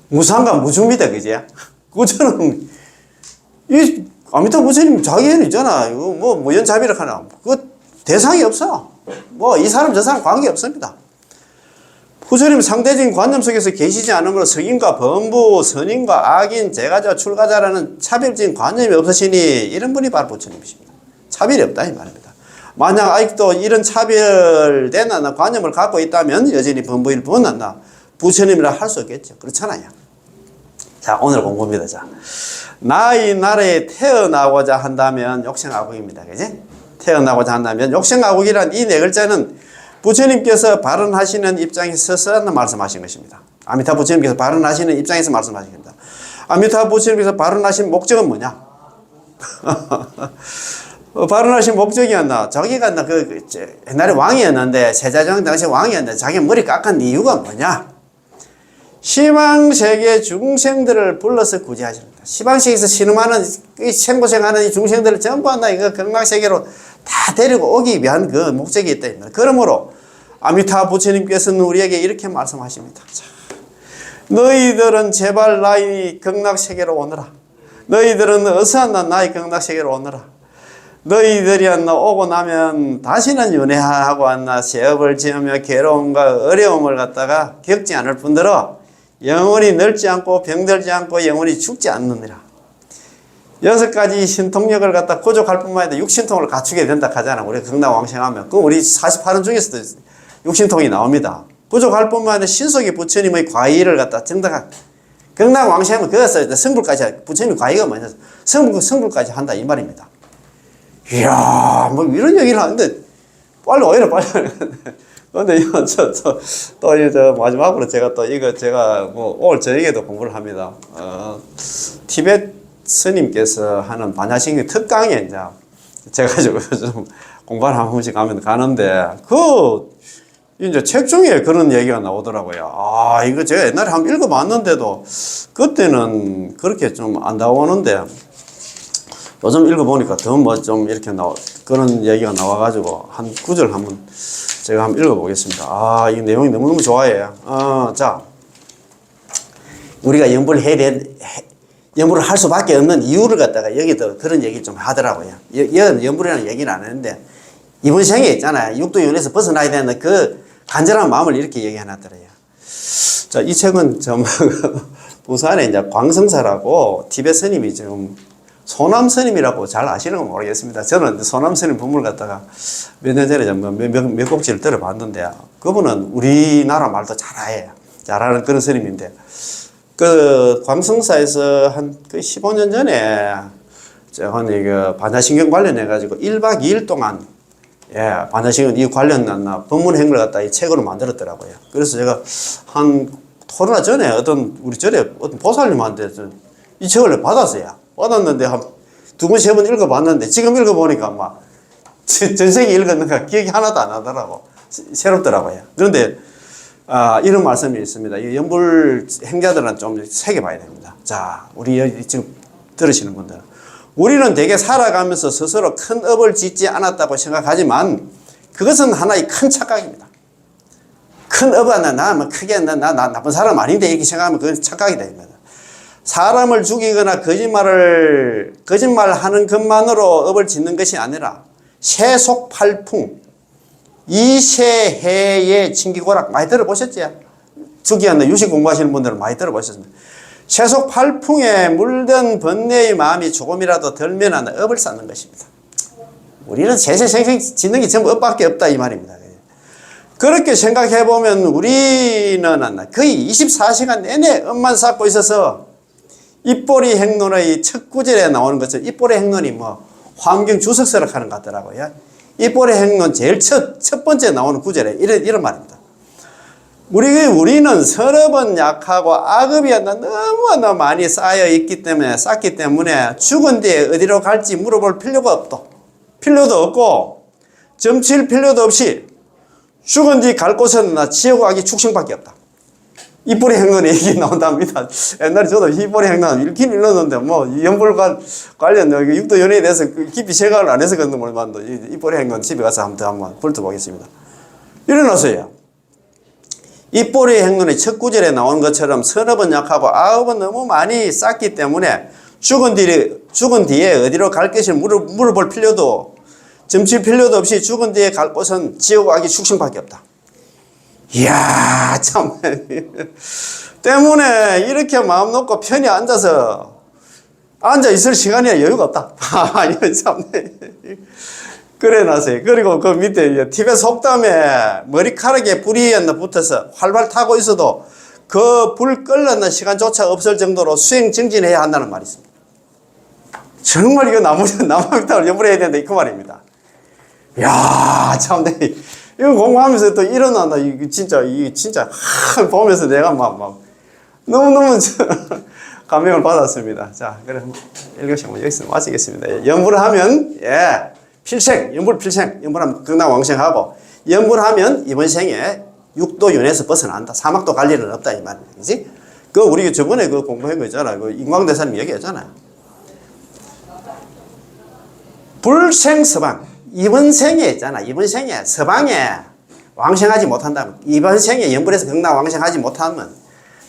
무상과 무주입니다. 그제? 그거는, 이, 아미타 부처님 자기는 있잖아. 이거 뭐 연자비를 하나. 그 대상이 없어. 뭐, 이 사람 저 사람 관계 없습니다. 부처님 상대적인 관념 속에서 계시지 않으므로 성인과 범부, 선인과 악인, 제가자, 출가자라는 차별적인 관념이 없으시니 이런 분이 바로 부처님이십니다. 차별이 없다 이 말입니다. 만약 아직도 이런 차별된 관념을 갖고 있다면 여전히 범부일 뿐 부처님이라 할 수 없겠죠. 그렇잖아요. 자, 오늘 공부입니다. 자, 나의 나라에 태어나고자 한다면 욕생아국입니다. 그지? 태어나고자 한다면 욕생아국이란 이 네 글자는 부처님께서 발언하시는 입장에서 서서 말씀하신 것입니다. 아미타 부처님께서 발언하시는 입장에서 말씀하신 겁니다. 아미타 부처님께서 발언하신 목적은 뭐냐? 발언하신 목적이었나? 자기가 옛날에 왕이었는데, 세자정 당시 왕이었는데, 자기 머리 깎은 이유가 뭐냐? 시방세계 중생들을 불러서 구제하십니다. 시방세계에서 신음하는, 생고생하는 이 중생들을 전부 이거 극락세계로 다 데리고 오기 위한 그 목적이 있다. 그러므로 아미타 부처님께서는 우리에게 이렇게 말씀하십니다. 자, 너희들은 제발 나의 극락세계로 오너라. 너희들은 어서 나의 극락세계로 오너라. 너희들이 오고 나면 다시는 윤회하고 세업을 지으며 괴로움과 어려움을 갖다가 겪지 않을 뿐더러 영원히 늙지 않고 병들지 않고 영원히 죽지 않느니라. 6가지 신통력을 갖다 고족할 뿐만 아니라 육신통을 갖추게 된다 하잖아. 우리 극락왕생하면. 그 우리 48원 중에서도 육신통이 나옵니다. 부족할 뿐만 아니라 신속히 부처님의 과의를 갖다 정당하게. 극락왕생하면 그것을 성불까지, 부처님 과의가 뭐냐. 성불까지 한다 이 말입니다. 이야, 뭐 이런 얘기를 하는데 빨리 오히려 빨리 근데 이거 또 마지막으로 제가 뭐 오늘 저녁에도 공부를 합니다. 티베트 스님께서 하는 반야신경 특강에 제가 좀 공부를 한 번씩 가는데 이제 책 중에 그런 얘기가 나오더라고요. 아, 이거 제가 옛날에 한번 읽어봤는데도 그때는 그렇게 좀 안 나오는데 요즘 읽어보니까 더 뭐 좀 이렇게 그런 얘기가 나와가지고 한 구절 한번 제가 한번 읽어보겠습니다. 아, 이 내용이 너무너무 좋아해요. 자, 우리가 연불을 할 수밖에 없는 이유를 갖다가 여기도 그런 얘기 좀 하더라고요. 연불이라는 얘기는 안 했는데 이번 생에 있잖아요. 육도윤회에서 벗어나야 되는 그 간절한 마음을 이렇게 얘기해놨더래요. 자, 이 책은 부산에 이제 광성사라고 티베트 스님이 좀 소남 스님이라고 잘 아시는 건 모르겠습니다. 저는 소남 스님 법문을 갖다가 몇 년 전에 몇 곡지를 들어봤는데, 그분은 우리나라 말도 잘하는 그런 스님인데, 그 광성사에서 한 그 15년 전에 한 반야신경 관련해가지고 1박 2일 동안 반야신경 이 관련한 법문행을 갖다 이 책으로 만들었더라고요. 그래서 제가 한 코로나 전에 우리 절에 어떤 보살님한테 이 책을 받았어요. 받았는데 한 두 번, 세 번 읽어봤는데 지금 읽어보니까 막 전생에 읽었는가 기억이 하나도 안 나더라고. 새롭더라고요. 그런데 이런 말씀이 있습니다. 이 연불 행자들은 좀 새겨봐야 됩니다. 자, 우리 지금 들으시는 분들은, 우리는 대개 살아가면서 스스로 큰 업을 짓지 않았다고 생각하지만 그것은 하나의 큰 착각입니다. 큰 업은 나 크게 나 나쁜 사람 아닌데 이렇게 생각하면 그건 착각이 됩니다. 사람을 죽이거나 거짓말하는 것만으로 업을 짓는 것이 아니라 세속팔풍, 이세해의 징기고락 많이 들어보셨죠? 주기한 유식 공부하시는 분들은 많이 들어보셨습니다. 세속팔풍에 물든 번뇌의 마음이 조금이라도 덜면 업을 쌓는 것입니다. 우리는 세세생생 짓는 게 전부 업밖에 없다 이 말입니다. 그렇게 생각해보면 우리는 거의 24시간 내내 업만 쌓고 있어서 입보리 행론의 첫 구절에 나오는 것처럼, 입보리 행론이 환경 주석서락 하는 것 같더라고요. 입보리 행론 제일 첫 번째 나오는 구절에 이런 말입니다. 우리는 선업은 약하고 악업이 너무나 많이 쌓였기 때문에 죽은 뒤에 어디로 갈지 물어볼 필요도 없고 점칠 필요도 없이 죽은 뒤 갈 곳은 지옥 악이 축생밖에 없다. 입보리 행론 얘기 나온답니다. 옛날에 저도 입보리 행론 읽긴 읽었는데 연불관 관련 육도 연애에 대해서 깊이 생각을 안 해서 그런 걸 몰랐는데 입보리 행론 집에 가서 한번 훑어보겠습니다. 일어나세요. 입보리 행론의 첫 구절에 나오는 것처럼 선업은 약하고 악업은 너무 많이 쌓기 때문에 죽은 뒤에 어디로 갈 것을 물어볼 필요도, 점칠 필요도 없이 죽은 뒤에 갈 곳은 지옥 악이 축생밖에 없다. 이야, 참. 때문에 이렇게 마음 놓고 편히 앉아 있을 시간이 여유가 없다. 참. 그래 놨어요. 그리고 그 밑에 티벳 속담에 머리카락에 불이 붙어서 활발 타고 있어도 그 불 끌는 시간조차 없을 정도로 수행 정진해야 한다는 말이 있습니다. 정말 이거 나무미탁을 연불해야 된다 그 말입니다. 이야, 참. 이거 공부하면서 또 일어난다. 이거 진짜 보면서 내가 너무너무 감명을 받았습니다. 자, 그럼 1교시 여기서 마치겠습니다. 연불을 하면, 연불 필생. 연불하면 건강왕생하고, 연불하면 이번 생에 육도 윤에서 벗어난다. 사막도 갈 일은 없다. 이 말이야. 그지? 우리 저번에 공부한 거 있잖아. 인광대사님 얘기했잖아요. 불생서방. 이번 생에 있잖아. 이번 생에 서방에 왕생하지 못한다면, 이번 생에 연불에서 건강왕생하지 못하면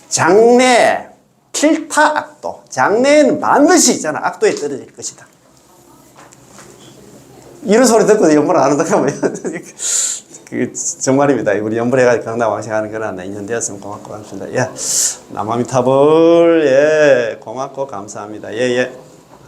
장래 필타 악도, 장래에는 반드시 있잖아. 악도에 떨어질 것이다. 이런 소리 듣고 연불을 안 한다고 하면 정말입니다. 우리 연불해가지고 건강왕생하는 거나 인연 되었으면 고맙고 감사합니다. 남아미타불 고맙고 감사합니다.